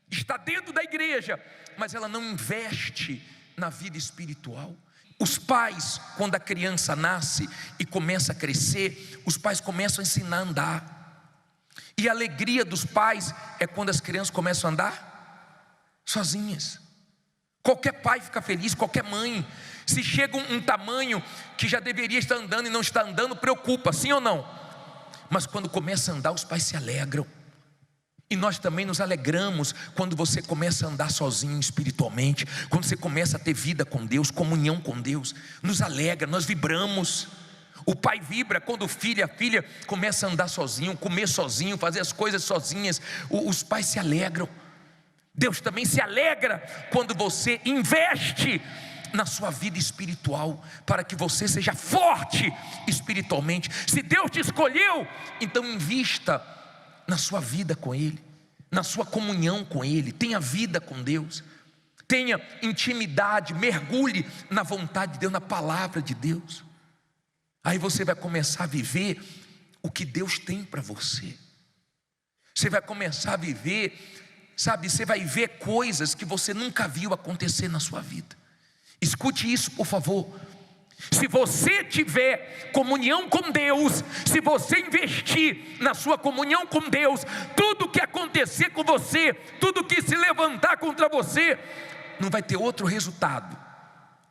está dentro da igreja, mas ela não investe na vida espiritual. Os pais, quando a criança nasce e começa a crescer, os pais começam a ensinar a andar. E a alegria dos pais é quando as crianças começam a andar sozinhas. Qualquer pai fica feliz, qualquer mãe. Se chega um tamanho que já deveria estar andando e não está andando, preocupa, sim ou não? Mas quando começa a andar, os pais se alegram. E nós também nos alegramos quando você começa a andar sozinho espiritualmente, quando você começa a ter vida com Deus, comunhão com Deus. Nos alegra, nós vibramos. O pai vibra quando o filho e a filha começam a andar sozinho, comer sozinho, fazer as coisas sozinhas. Os pais se alegram. Deus também se alegra quando você investe na sua vida espiritual, para que você seja forte espiritualmente. Se Deus te escolheu, então invista na sua vida com Ele, na sua comunhão com Ele. Tenha vida com Deus, tenha intimidade, mergulhe na vontade de Deus, na palavra de Deus. Aí você vai começar a viver o que Deus tem para você. Você vai começar a viver, sabe, você vai ver coisas que você nunca viu acontecer na sua vida. Escute isso, por favor. Se você tiver comunhão com Deus, se você investir na sua comunhão com Deus, tudo que acontecer com você, tudo que se levantar contra você, não vai ter outro resultado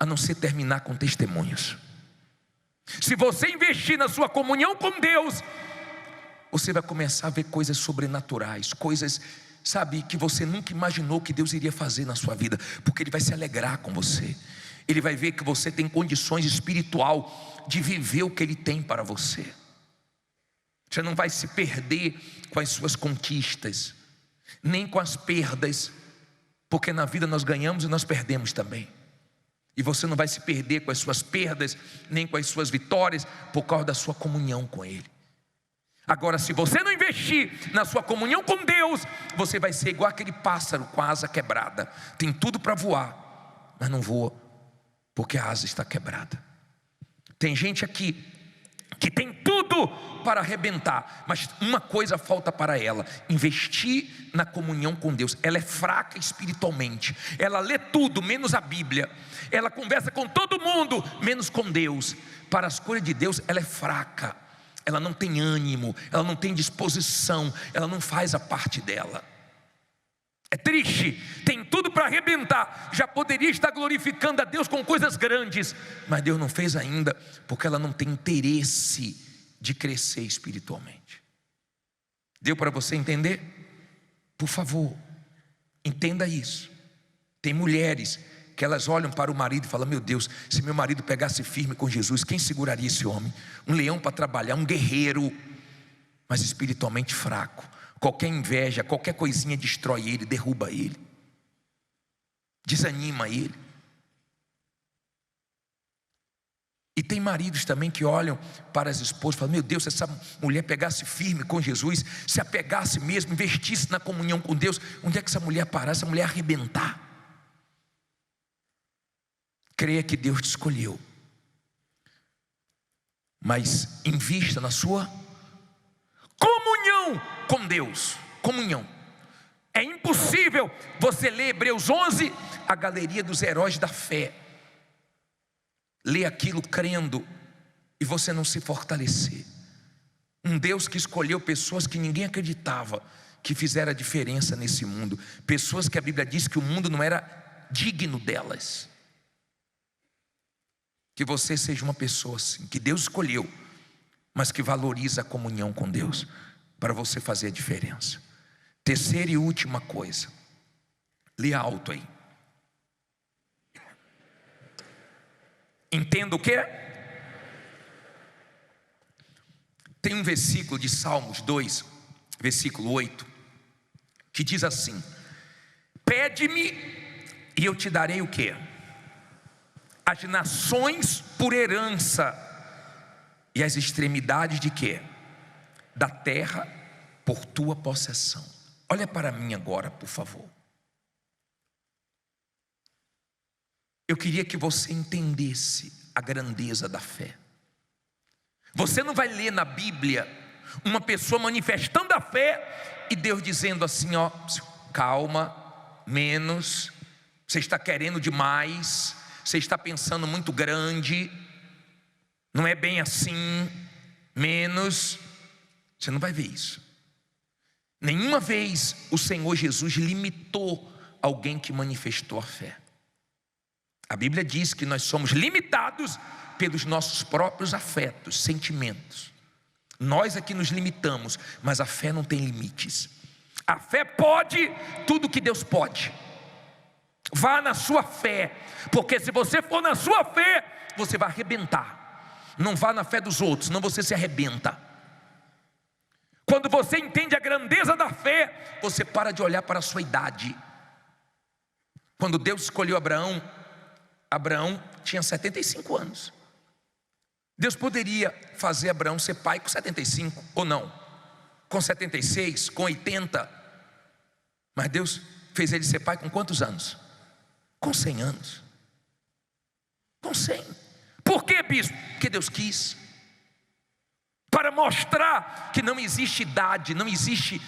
a não ser terminar com testemunhos. Se você investir na sua comunhão com Deus, você vai começar a ver coisas sobrenaturais, coisas, sabe, que você nunca imaginou que Deus iria fazer na sua vida, porque Ele vai se alegrar com você. Ele vai ver que você tem condições espiritual de viver o que Ele tem para você. Você não vai se perder com as suas conquistas, nem com as perdas, porque na vida nós ganhamos e nós perdemos também. E você não vai se perder com as suas perdas, nem com as suas vitórias, por causa da sua comunhão com Ele. Agora, se você não investir na sua comunhão com Deus, você vai ser igual aquele pássaro com a asa quebrada. Tem tudo para voar, mas não voa, porque a asa está quebrada. Tem gente aqui que tem tudo para arrebentar, mas uma coisa falta para ela: investir na comunhão com Deus. Ela é fraca espiritualmente, ela lê tudo menos a Bíblia, ela conversa com todo mundo menos com Deus. Para as coisas de Deus ela é fraca, ela não tem ânimo, ela não tem disposição, ela não faz a parte dela. É triste, tem tudo para arrebentar, já poderia estar glorificando a Deus com coisas grandes, mas Deus não fez ainda, porque ela não tem interesse de crescer espiritualmente. Deu para você entender? Por favor, entenda isso. Tem mulheres que elas olham para o marido e falam: meu Deus, se meu marido pegasse firme com Jesus, quem seguraria esse homem? Um leão para trabalhar, um guerreiro, mas espiritualmente fraco. Qualquer inveja, qualquer coisinha destrói ele, derruba ele, desanima ele. E tem maridos também que olham para as esposas e falam: meu Deus, se essa mulher pegasse firme com Jesus, se apegasse mesmo, investisse na comunhão com Deus, onde é que essa mulher parar, essa mulher arrebentar? Creia que Deus te escolheu, mas invista na sua comunhão com Deus. Comunhão. É impossível você ler Hebreus 11, a galeria dos heróis da fé, ler aquilo crendo e você não se fortalecer. Um Deus que escolheu pessoas que ninguém acreditava que fizeram a diferença nesse mundo, pessoas que a Bíblia diz que o mundo não era digno delas. Que você seja uma pessoa assim, que Deus escolheu, mas que valoriza a comunhão com Deus, para você fazer a diferença. Terceira e última coisa, lê alto aí. Entenda o que? Tem um versículo de Salmos 2, versículo 8, que diz assim: pede-me e eu te darei o que? As nações por herança, e as extremidades de quê? Da terra por tua possessão. Olha para mim agora, por favor. Eu queria que você entendesse a grandeza da fé. Você não vai ler na Bíblia uma pessoa manifestando a fé e Deus dizendo assim: ó, calma, menos, você está querendo demais, você está pensando muito grande, não é bem assim, menos. Você não vai ver isso. Nenhuma vez o Senhor Jesus limitou alguém que manifestou a fé. A Bíblia diz que nós somos limitados pelos nossos próprios afetos, sentimentos. Nós aqui nos limitamos, mas a fé não tem limites. A fé pode tudo que Deus pode. Vá na sua fé, porque se você for na sua fé, você vai arrebentar. Não vá na fé dos outros, senão você se arrebenta. Quando você entende a grandeza da fé, você para de olhar para a sua idade. Quando Deus escolheu Abraão, Abraão tinha 75 anos. Deus poderia fazer Abraão ser pai com 75, ou não, com 76, com 80. Mas Deus fez ele ser pai com quantos anos? Com 100 anos. Com 100. Por quê, bispo? Porque Deus quis. Para mostrar que não existe idade, não existe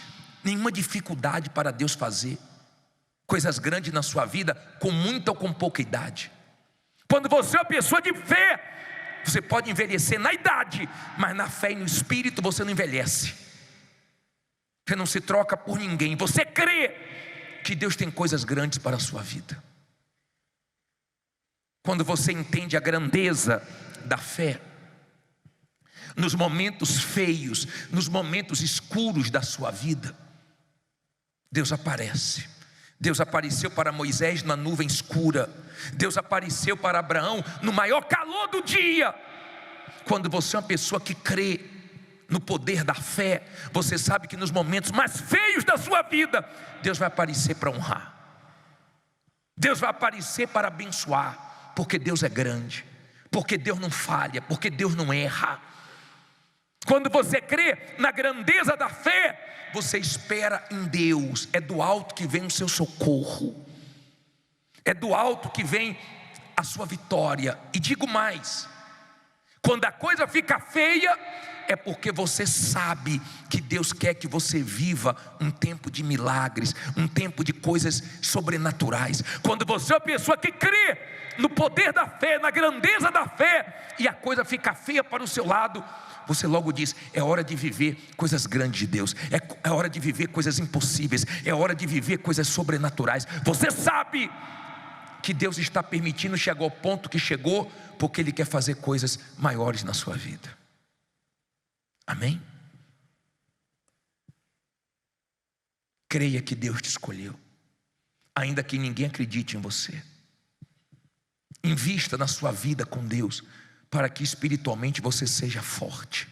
nenhuma dificuldade para Deus fazer coisas grandes na sua vida, com muita ou com pouca idade. Quando você é uma pessoa de fé, você pode envelhecer na idade, mas na fé e no espírito você não envelhece. Você não se troca por ninguém. Você crê que Deus tem coisas grandes para a sua vida. Quando você entende a grandeza da fé, nos momentos feios, nos momentos escuros da sua vida, Deus aparece. Deus apareceu para Moisés na nuvem escura. Deus apareceu para Abraão no maior calor do dia. Quando você é uma pessoa que crê no poder da fé, você sabe que nos momentos mais feios da sua vida, Deus vai aparecer para honrar. Deus vai aparecer para abençoar, porque Deus é grande, porque Deus não falha, porque Deus não erra. Quando você crê na grandeza da fé, você espera em Deus. É do alto que vem o seu socorro. É do alto que vem a sua vitória. E digo mais, quando a coisa fica feia, é porque você sabe que Deus quer que você viva um tempo de milagres, um tempo de coisas sobrenaturais. Quando você é uma pessoa que crê no poder da fé, na grandeza da fé, e a coisa fica feia para o seu lado, você logo diz: é hora de viver coisas grandes de Deus, é hora de viver coisas impossíveis, é hora de viver coisas sobrenaturais. Você sabe que Deus está permitindo chegar ao ponto que chegou, porque Ele quer fazer coisas maiores na sua vida. Amém? Creia que Deus te escolheu, ainda que ninguém acredite em você. Invista na sua vida com Deus, para que espiritualmente você seja forte.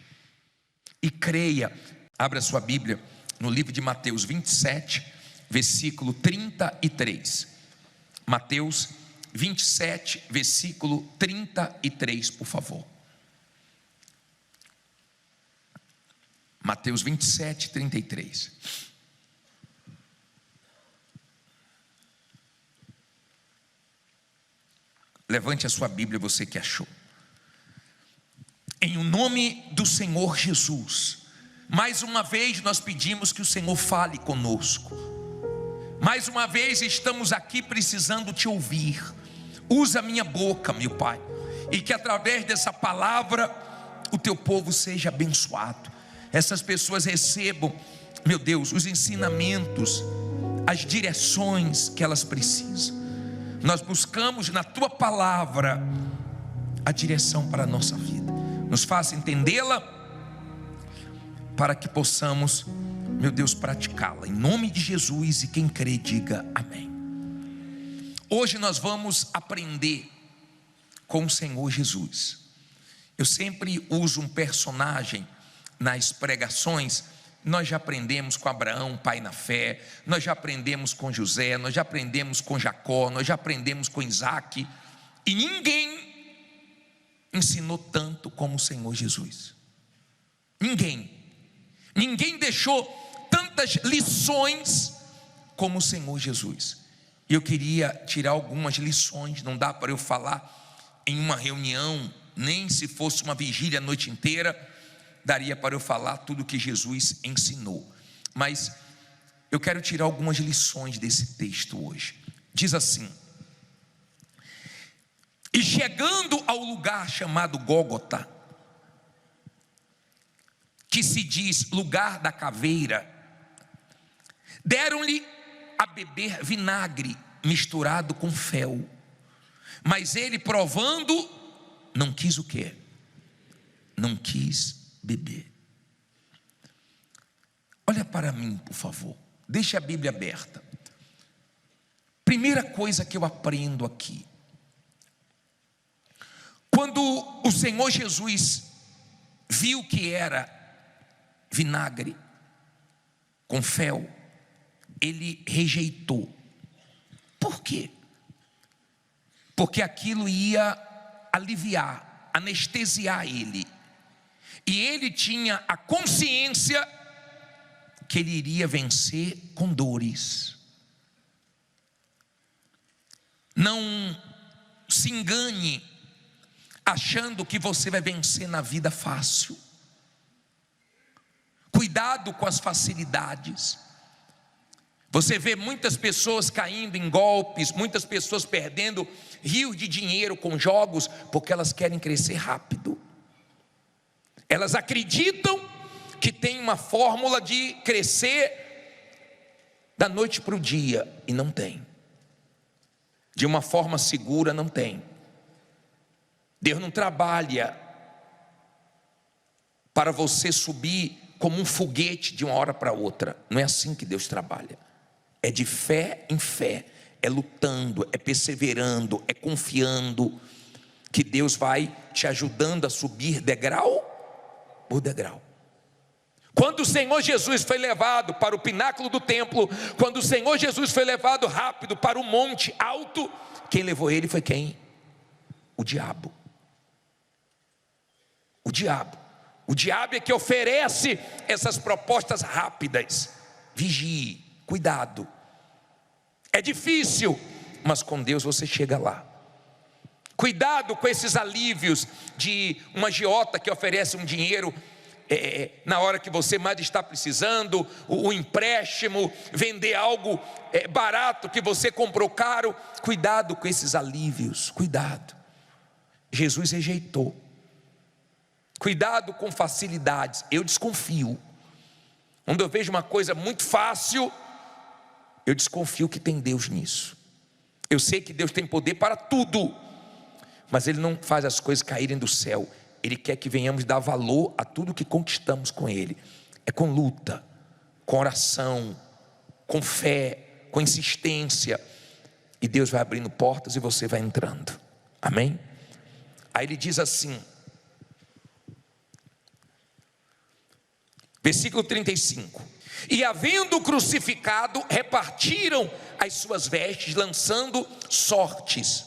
E creia. Abra sua Bíblia no livro de Mateus 27, versículo 33. Mateus 27, versículo 33, por favor. Mateus 27, 33. Levante a sua Bíblia, você que achou. Em o nome do Senhor Jesus, mais uma vez nós pedimos que o Senhor fale conosco. Mais uma vez estamos aqui precisando te ouvir. Usa a minha boca, meu Pai, e que através dessa palavra o teu povo seja abençoado. Essas pessoas recebam, meu Deus, os ensinamentos, as direções que elas precisam. Nós buscamos na tua palavra a direção para a nossa vida. Nos faça entendê-la, para que possamos, meu Deus, praticá-la. Em nome de Jesus, e quem crê diga amém. Hoje nós vamos aprender com o Senhor Jesus. Eu sempre uso um personagem nas pregações. Nós já aprendemos com Abraão, pai na fé. Nós já aprendemos com José. Nós já aprendemos com Jacó. Nós já aprendemos com Isaac. E ninguém ensinou tanto como o Senhor Jesus. Ninguém deixou tantas lições como o Senhor Jesus. E eu queria tirar algumas lições. Não dá para eu falar em uma reunião, nem se fosse uma vigília a noite inteira, daria para eu falar tudo que Jesus ensinou. Mas eu quero tirar algumas lições desse texto hoje. Diz assim: e chegando ao lugar chamado Gólgota, que se diz lugar da caveira, Deram-lhe a beber vinagre misturado com fel, mas ele, provando, não quis o quê? Não quis beber. Olha para mim, por favor. Deixe a Bíblia aberta. Primeira coisa que eu aprendo aqui. Quando o Senhor Jesus viu que era vinagre com fel, ele rejeitou. Por quê? Porque aquilo ia aliviar, anestesiar ele. E ele tinha a consciência que ele iria vencer com dores. Não se engane achando que você vai vencer na vida fácil. Cuidado com as facilidades. Você vê muitas pessoas caindo em golpes, muitas pessoas perdendo rios de dinheiro com jogos, porque elas querem crescer rápido. Elas acreditam que tem uma fórmula de crescer da noite para o dia, e não tem. De uma forma segura, não tem. Deus não trabalha para você subir como um foguete de uma hora para outra. Não é assim que Deus trabalha. É de fé em fé, é lutando, é perseverando, é confiando que Deus vai te ajudando a subir degrau por degrau. Quando o Senhor Jesus foi levado para o pináculo do templo, quando o Senhor Jesus foi levado rápido para o monte alto, quem levou ele foi quem? O diabo. O diabo. O diabo é que oferece essas propostas rápidas. Vigie, cuidado. É difícil, mas com Deus você chega lá. Cuidado com esses alívios de uma agiota que oferece um dinheiro na hora que você mais está precisando, o empréstimo, vender algo barato que você comprou caro. Cuidado com esses alívios, cuidado. Jesus rejeitou. Cuidado com facilidades. Eu desconfio. Quando eu vejo uma coisa muito fácil, eu desconfio que tem Deus nisso. Eu sei que Deus tem poder para tudo, mas Ele não faz as coisas caírem do céu. Ele quer que venhamos dar valor a tudo que conquistamos com Ele. É com luta, com oração, com fé, com insistência. E Deus vai abrindo portas e você vai entrando. Amém? Aí ele diz assim, versículo 35. E havendo crucificado, repartiram as suas vestes, lançando sortes,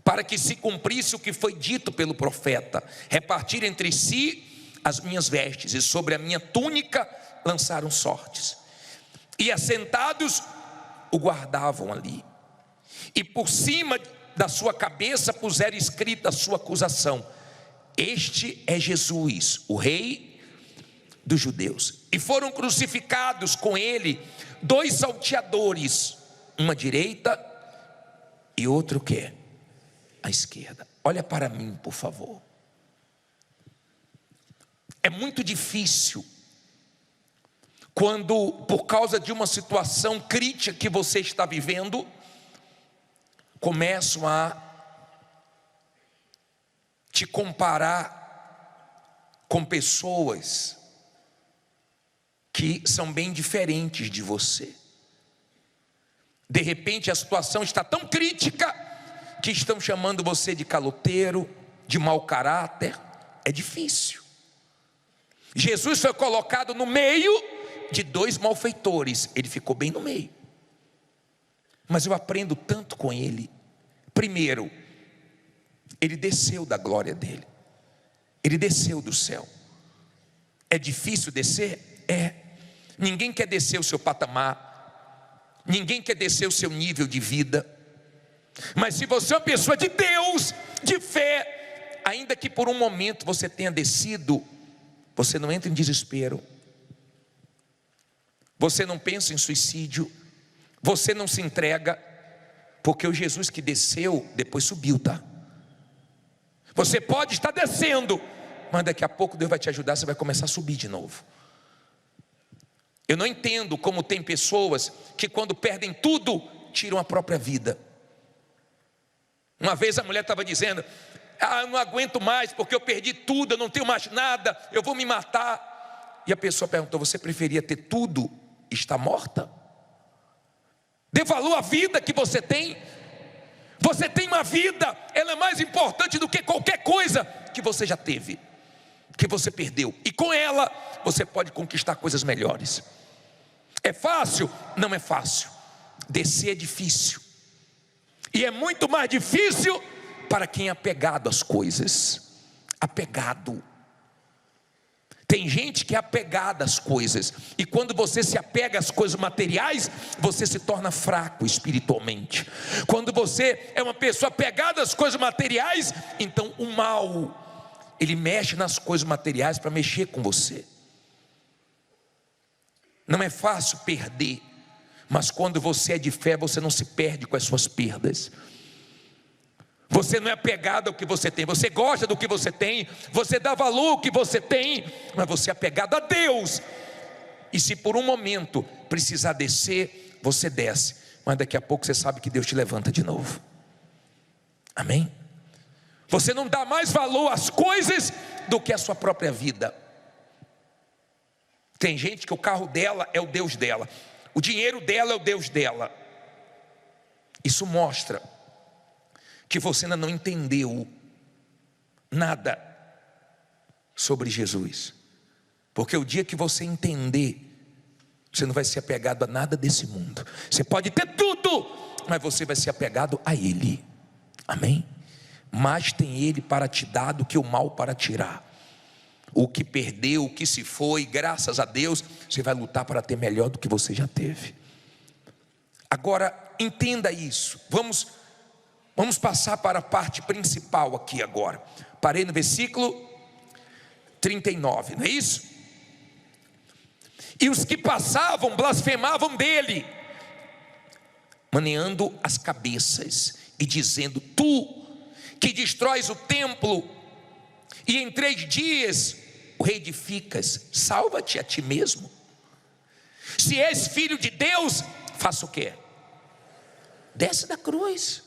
para que se cumprisse o que foi dito pelo profeta: repartir entre si as minhas vestes, e sobre a minha túnica lançaram sortes. E assentados o guardavam ali, e por cima da sua cabeça puseram escrita a sua acusação: este é Jesus, o rei dos judeus. E foram crucificados com ele 2 salteadores, uma à direita e outro que à esquerda. Olha para mim, por favor. É muito difícil quando, por causa de uma situação crítica que você está vivendo, começam a te comparar com pessoas que são bem diferentes de você. De repente a situação está tão crítica que estão chamando você de caloteiro, de mau caráter. É difícil. Jesus foi colocado no meio de 2 malfeitores. Ele ficou bem no meio. Mas eu aprendo tanto com ele. Primeiro, ele desceu da glória dele. Ele desceu do céu. É difícil descer? É. Ninguém quer descer o seu patamar, ninguém quer descer o seu nível de vida. Mas se você é uma pessoa de Deus, de fé, ainda que por um momento você tenha descido, você não entra em desespero, você não pensa em suicídio, você não se entrega, porque o Jesus que desceu, depois subiu, tá? Você pode estar descendo, mas daqui a pouco Deus vai te ajudar, você vai começar a subir de novo. Eu não entendo como tem pessoas que quando perdem tudo, tiram a própria vida. Uma vez a mulher estava dizendo: eu não aguento mais porque eu perdi tudo, eu não tenho mais nada, eu vou me matar. E a pessoa perguntou: você preferia ter tudo e estar morta? Dê valor à vida que você tem. Você tem uma vida, ela é mais importante do que qualquer coisa que você já teve, que você perdeu. E com ela, você pode conquistar coisas melhores. É fácil? Não é fácil. Descer é difícil. E é muito mais difícil para quem é apegado às coisas. Apegado. Tem gente que é apegada às coisas. E quando você se apega às coisas materiais, você se torna fraco espiritualmente. Quando você é uma pessoa apegada às coisas materiais, então o mal, ele mexe nas coisas materiais para mexer com você. Não é fácil perder. Mas quando você é de fé, você não se perde com as suas perdas. Você não é apegado ao que você tem. Você gosta do que você tem. Você dá valor ao que você tem. Mas você é apegado a Deus. E se por um momento precisar descer, você desce. Mas daqui a pouco você sabe que Deus te levanta de novo. Amém? Você não dá mais valor às coisas do que à sua própria vida. Tem gente que o carro dela é o Deus dela. O dinheiro dela é o Deus dela. Isso mostra que você ainda não entendeu nada sobre Jesus. Porque o dia que você entender, você não vai ser apegado a nada desse mundo. Você pode ter tudo, mas você vai ser apegado a Ele. Amém? Mais tem Ele para te dar do que o mal para tirar. O que perdeu, o que se foi, graças a Deus, você vai lutar para ter melhor do que você já teve. Agora, entenda isso. Vamos passar para a parte principal aqui agora. Parei no versículo 39, não é isso? E os que passavam blasfemavam dele, maneando as cabeças e dizendo: tu que destróis o templo e em 3 dias o reedificas, salva-te a ti mesmo. Se és filho de Deus, faça o quê? Desce da cruz.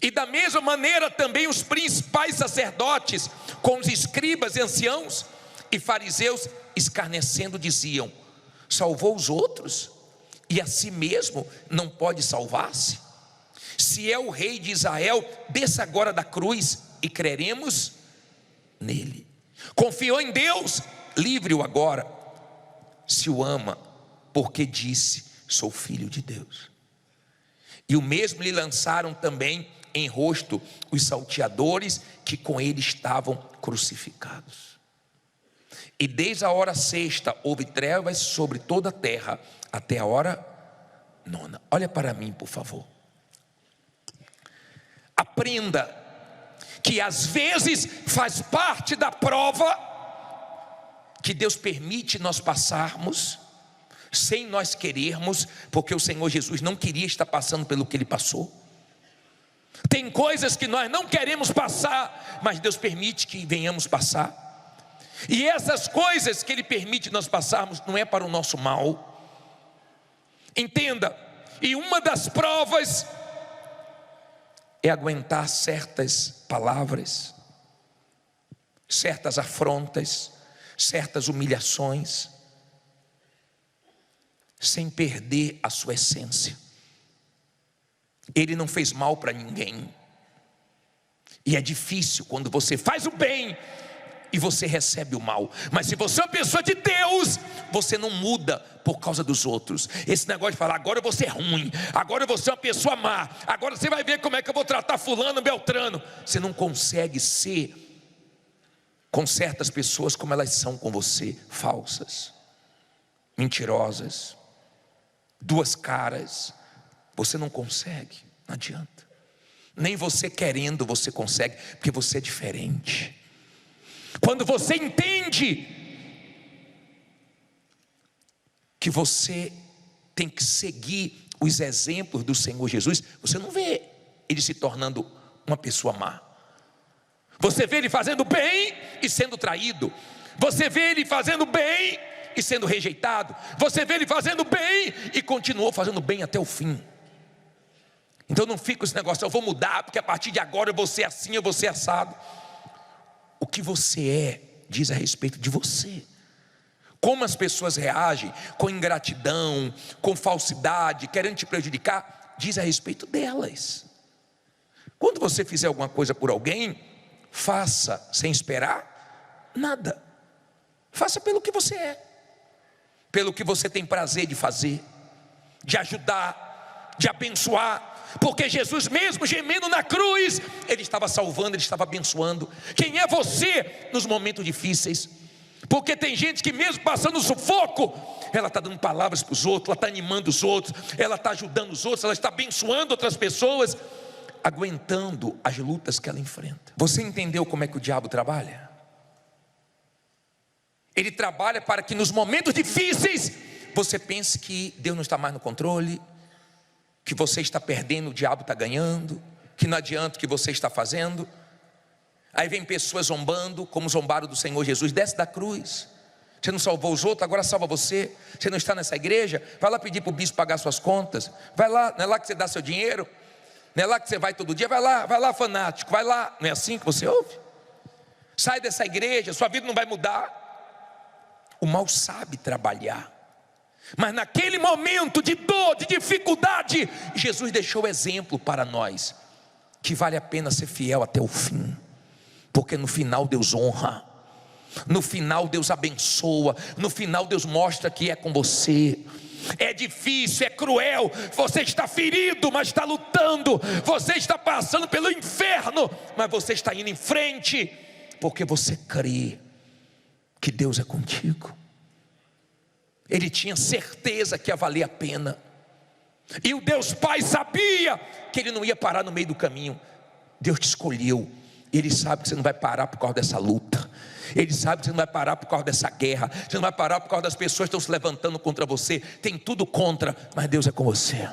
E da mesma maneira também os principais sacerdotes, com os escribas e anciãos e fariseus, escarnecendo, diziam: salvou os outros e a si mesmo não pode salvar-se? Se é o rei de Israel, desça agora da cruz e creremos nele. Confiou em Deus, livre-o agora, se o ama, porque disse: sou filho de Deus. E o mesmo lhe lançaram também em rosto os salteadores que com ele estavam crucificados. E desde a hora 6ª houve trevas sobre toda a terra até a hora 9ª. Olha para mim, por favor. Aprenda que às vezes faz parte da prova que Deus permite nós passarmos sem nós querermos, porque o Senhor Jesus não queria estar passando pelo que Ele passou. Tem coisas que nós não queremos passar, mas Deus permite que venhamos passar. E essas coisas que Ele permite nós passarmos não é para o nosso mal. Entenda, e uma das provas é aguentar certas palavras, certas afrontas, certas humilhações, sem perder a sua essência. Ele não fez mal para ninguém. E é difícil quando você faz o bem e você recebe o mal. Mas se você é uma pessoa de Deus, você não muda por causa dos outros. Esse negócio de falar: agora eu vou ser ruim, agora eu vou ser uma pessoa má, agora você vai ver como é que eu vou tratar fulano, beltrano. Você não consegue ser com certas pessoas como elas são com você: falsas, mentirosas, duas caras. Você não consegue, não adianta. Nem você querendo você consegue, porque você é diferente. Quando você entende que você tem que seguir os exemplos do Senhor Jesus, você não vê Ele se tornando uma pessoa má. Você vê Ele fazendo bem e sendo traído. Você vê Ele fazendo bem e sendo rejeitado. Você vê ele fazendo bem e continuou fazendo bem até o fim. Então não fica esse negócio, eu vou mudar, porque a partir de agora eu vou ser assim, eu vou ser assado. O que você é, diz a respeito de você. Como as pessoas reagem com ingratidão, com falsidade, querendo te prejudicar, diz a respeito delas. Quando você fizer alguma coisa por alguém, faça sem esperar nada. Faça pelo que você é, pelo que você tem prazer de fazer, de ajudar, de abençoar. Porque Jesus mesmo gemendo na cruz, Ele estava salvando, Ele estava abençoando. Quem é você nos momentos difíceis? Porque tem gente que mesmo passando sufoco, ela está dando palavras para os outros, ela está animando os outros, ela está ajudando os outros, ela está abençoando outras pessoas, aguentando as lutas que ela enfrenta. Você entendeu como é que o diabo trabalha? Ele trabalha para que nos momentos difíceis você pense que Deus não está mais no controle, que você está perdendo, o diabo está ganhando, que não adianta o que você está fazendo. Aí vem pessoas zombando, como zombaram do Senhor Jesus. Desce da cruz, você não salvou os outros, agora salva você. Você não está nessa igreja, vai lá pedir para o bispo pagar suas contas. Vai lá, não é lá que você dá seu dinheiro, não é lá que você vai todo dia. Vai lá fanático, vai lá. Não é assim que você ouve? Sai dessa igreja, sua vida não vai mudar. O mal sabe trabalhar, mas naquele momento de dor, de dificuldade, Jesus deixou exemplo para nós, que vale a pena ser fiel até o fim, porque no final Deus honra, no final Deus abençoa, no final Deus mostra que é com você. É difícil, é cruel, você está ferido, mas está lutando, você está passando pelo inferno, mas você está indo em frente, porque você crê que Deus é contigo. Ele tinha certeza que ia valer a pena, e o Deus Pai sabia que Ele não ia parar no meio do caminho. Deus te escolheu, Ele sabe que você não vai parar por causa dessa luta, Ele sabe que você não vai parar por causa dessa guerra, você não vai parar por causa das pessoas que estão se levantando contra você, tem tudo contra, mas Deus é com você.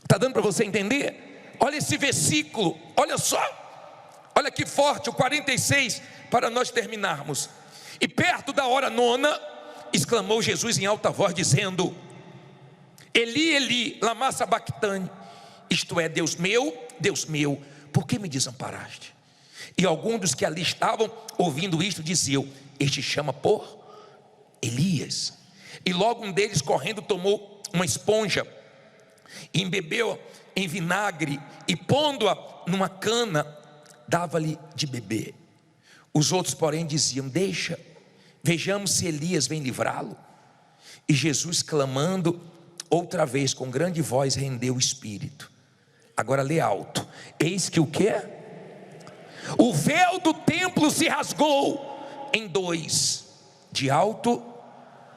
Está dando para você entender? Olha esse versículo, olha só, olha que forte, o 46, para nós terminarmos. E perto da hora nona, exclamou Jesus em alta voz, dizendo: Eli, Eli, lama sabactani, isto é, Deus meu, por que me desamparaste? E alguns dos que ali estavam ouvindo isto diziam: este chama por Elias. E logo um deles, correndo, tomou uma esponja, embebeu em vinagre e pondo-a numa cana, dava-lhe de beber. Os outros, porém, diziam: deixa, vejamos se Elias vem livrá-lo. E Jesus, clamando outra vez com grande voz, rendeu o espírito. Agora lê alto. Eis que o quê? O véu do templo se rasgou em dois, de alto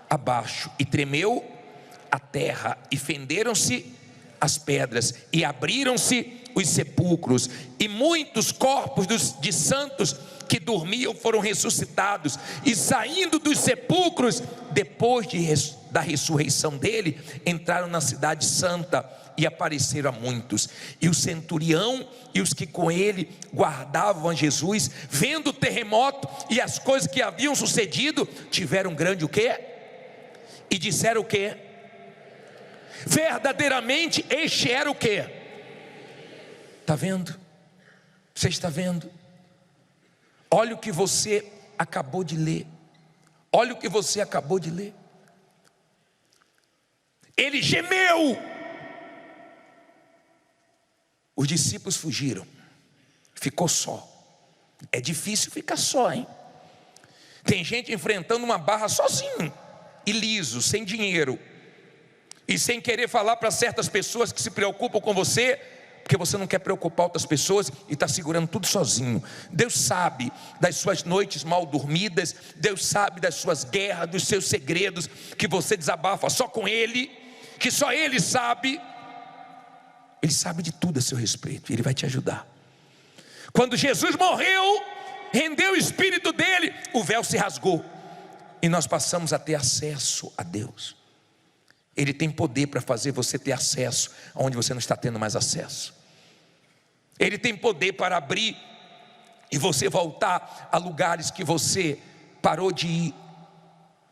a baixo, e tremeu a terra, e fenderam-se as pedras, e abriram-se os sepulcros, e muitos corpos de santos que dormiam foram ressuscitados, e saindo dos sepulcros, depois da ressurreição dele, entraram na cidade santa, e apareceram a muitos. E o centurião e os que com ele guardavam a Jesus, vendo o terremoto e as coisas que haviam sucedido, tiveram grande o quê? E disseram o quê? Verdadeiramente este era o quê? Está vendo? Você está vendo? Olha o que você acabou de ler. Olha o que você acabou de ler. Ele gemeu. Os discípulos fugiram. Ficou só. É difícil ficar só, hein? Tem gente enfrentando uma barra sozinho, iliso, sem dinheiro, e sem querer falar para certas pessoas que se preocupam com você, porque você não quer preocupar outras pessoas e está segurando tudo sozinho. Deus sabe das suas noites mal dormidas, Deus sabe das suas guerras, dos seus segredos, que você desabafa só com Ele, que só Ele sabe. Ele sabe de tudo a seu respeito, Ele vai te ajudar. Quando Jesus morreu, rendeu o espírito dele, o véu se rasgou, e nós passamos a ter acesso a Deus. Ele tem poder para fazer você ter acesso aonde você não está tendo mais acesso. Ele tem poder para abrir e você voltar a lugares que você parou de ir.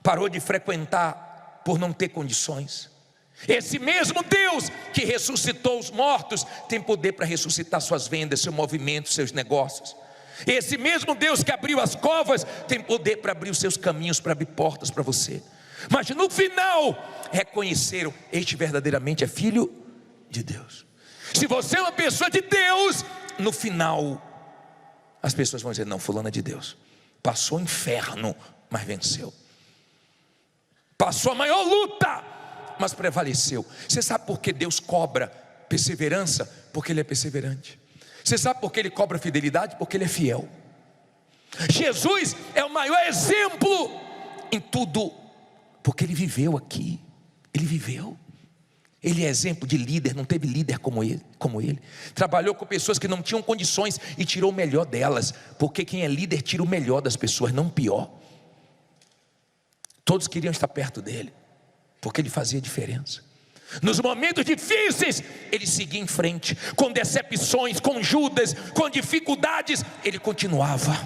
parou de frequentar por não ter condições. Esse mesmo Deus que ressuscitou os mortos tem poder para ressuscitar suas vendas, seu movimento, seus negócios. Esse mesmo Deus que abriu as covas tem poder para abrir os seus caminhos, para abrir portas para você. Mas no final reconheceram: este verdadeiramente é filho de Deus. Se você é uma pessoa de Deus, no final as pessoas vão dizer: não, fulano é de Deus, passou o inferno, mas venceu, passou a maior luta, mas prevaleceu. Você sabe por que Deus cobra perseverança? Porque Ele é perseverante. Você sabe por que Ele cobra fidelidade? Porque Ele é fiel. Jesus é o maior exemplo em tudo, porque Ele viveu aqui. Ele viveu. Ele é exemplo de líder, não teve líder como ele. Trabalhou com pessoas que não tinham condições e tirou o melhor delas, porque quem é líder tira o melhor das pessoas, não o pior. Todos queriam estar perto dele, porque ele fazia diferença. Nos momentos difíceis, ele seguia em frente, com decepções, com Judas, com dificuldades, ele continuava,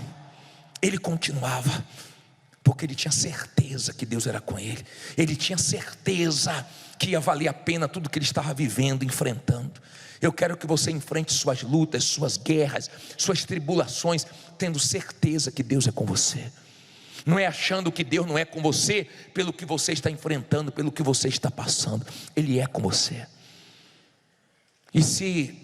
porque ele tinha certeza que Deus era com ele, ele tinha certeza que ia valer a pena tudo que ele estava vivendo, enfrentando. Eu quero que você enfrente suas lutas, suas guerras, suas tribulações, tendo certeza que Deus é com você. Não é achando que Deus não é com você pelo que você está enfrentando, pelo que você está passando. Ele é com você. E se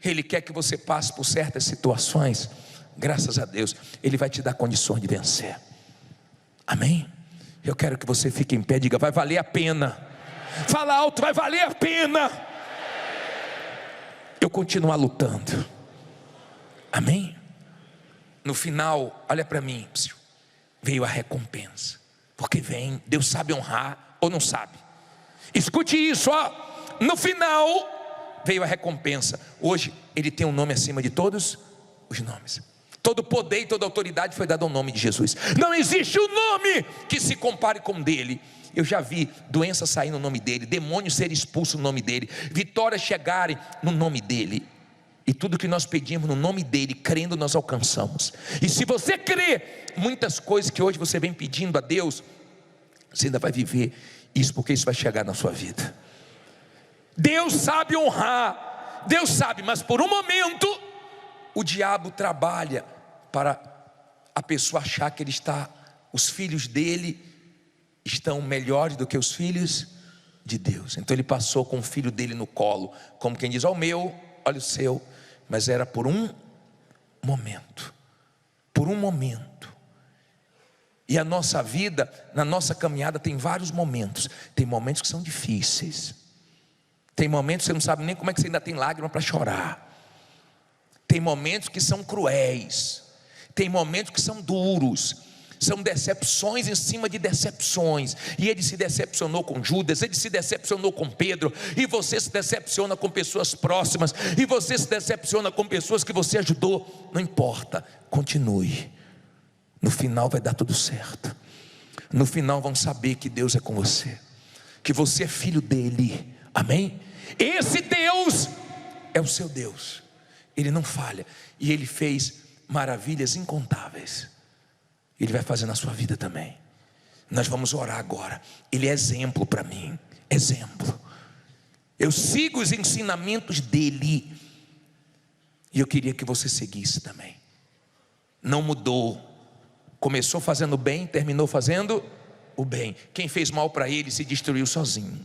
Ele quer que você passe por certas situações, graças a Deus, Ele vai te dar condições de vencer. Amém? Eu quero que você fique em pé e diga: vai valer a pena. Fala alto: vai valer a pena eu continuar lutando. Amém? No final, olha para mim, veio a recompensa. Porque vem, Deus sabe honrar ou não sabe. Escute isso, ó. No final veio a recompensa. Hoje Ele tem um nome acima de todos os nomes. Todo poder e toda autoridade foi dado ao nome de Jesus. Não existe um nome que se compare com o dele. Eu já vi doença sair no nome dele, demônios serem expulsos no nome dele, vitórias chegarem no nome dele. E tudo que nós pedimos no nome dele, crendo, nós alcançamos. E se você crê, muitas coisas que hoje você vem pedindo a Deus, você ainda vai viver isso, porque isso vai chegar na sua vida. Deus sabe honrar, Deus sabe, mas por um momento o diabo trabalha para a pessoa achar que os filhos dele estão melhores do que os filhos de Deus. Então ele passou com o filho dele no colo, como quem diz: ó, o meu, olha o seu. Mas era por um momento. Por um momento. E a nossa vida, na nossa caminhada, tem vários momentos. Tem momentos que são difíceis. Tem momentos que você não sabe nem como é que você ainda tem lágrima para chorar. Tem momentos que são cruéis. Tem momentos que são duros. São decepções em cima de decepções. E ele se decepcionou com Judas, ele se decepcionou com Pedro. E você se decepciona com pessoas próximas. E você se decepciona com pessoas que você ajudou. Não importa, continue. No final vai dar tudo certo. No final vão saber que Deus é com você, que você é filho dele. Amém? Esse Deus é o seu Deus. Ele não falha. E ele fez maravilhas incontáveis. Ele vai fazer na sua vida também. Nós vamos orar agora. Ele é exemplo para mim. Exemplo. Eu sigo os ensinamentos dele. E eu queria que você seguisse também. Não mudou. Começou fazendo bem, terminou fazendo o bem. Quem fez mal para ele se destruiu sozinho.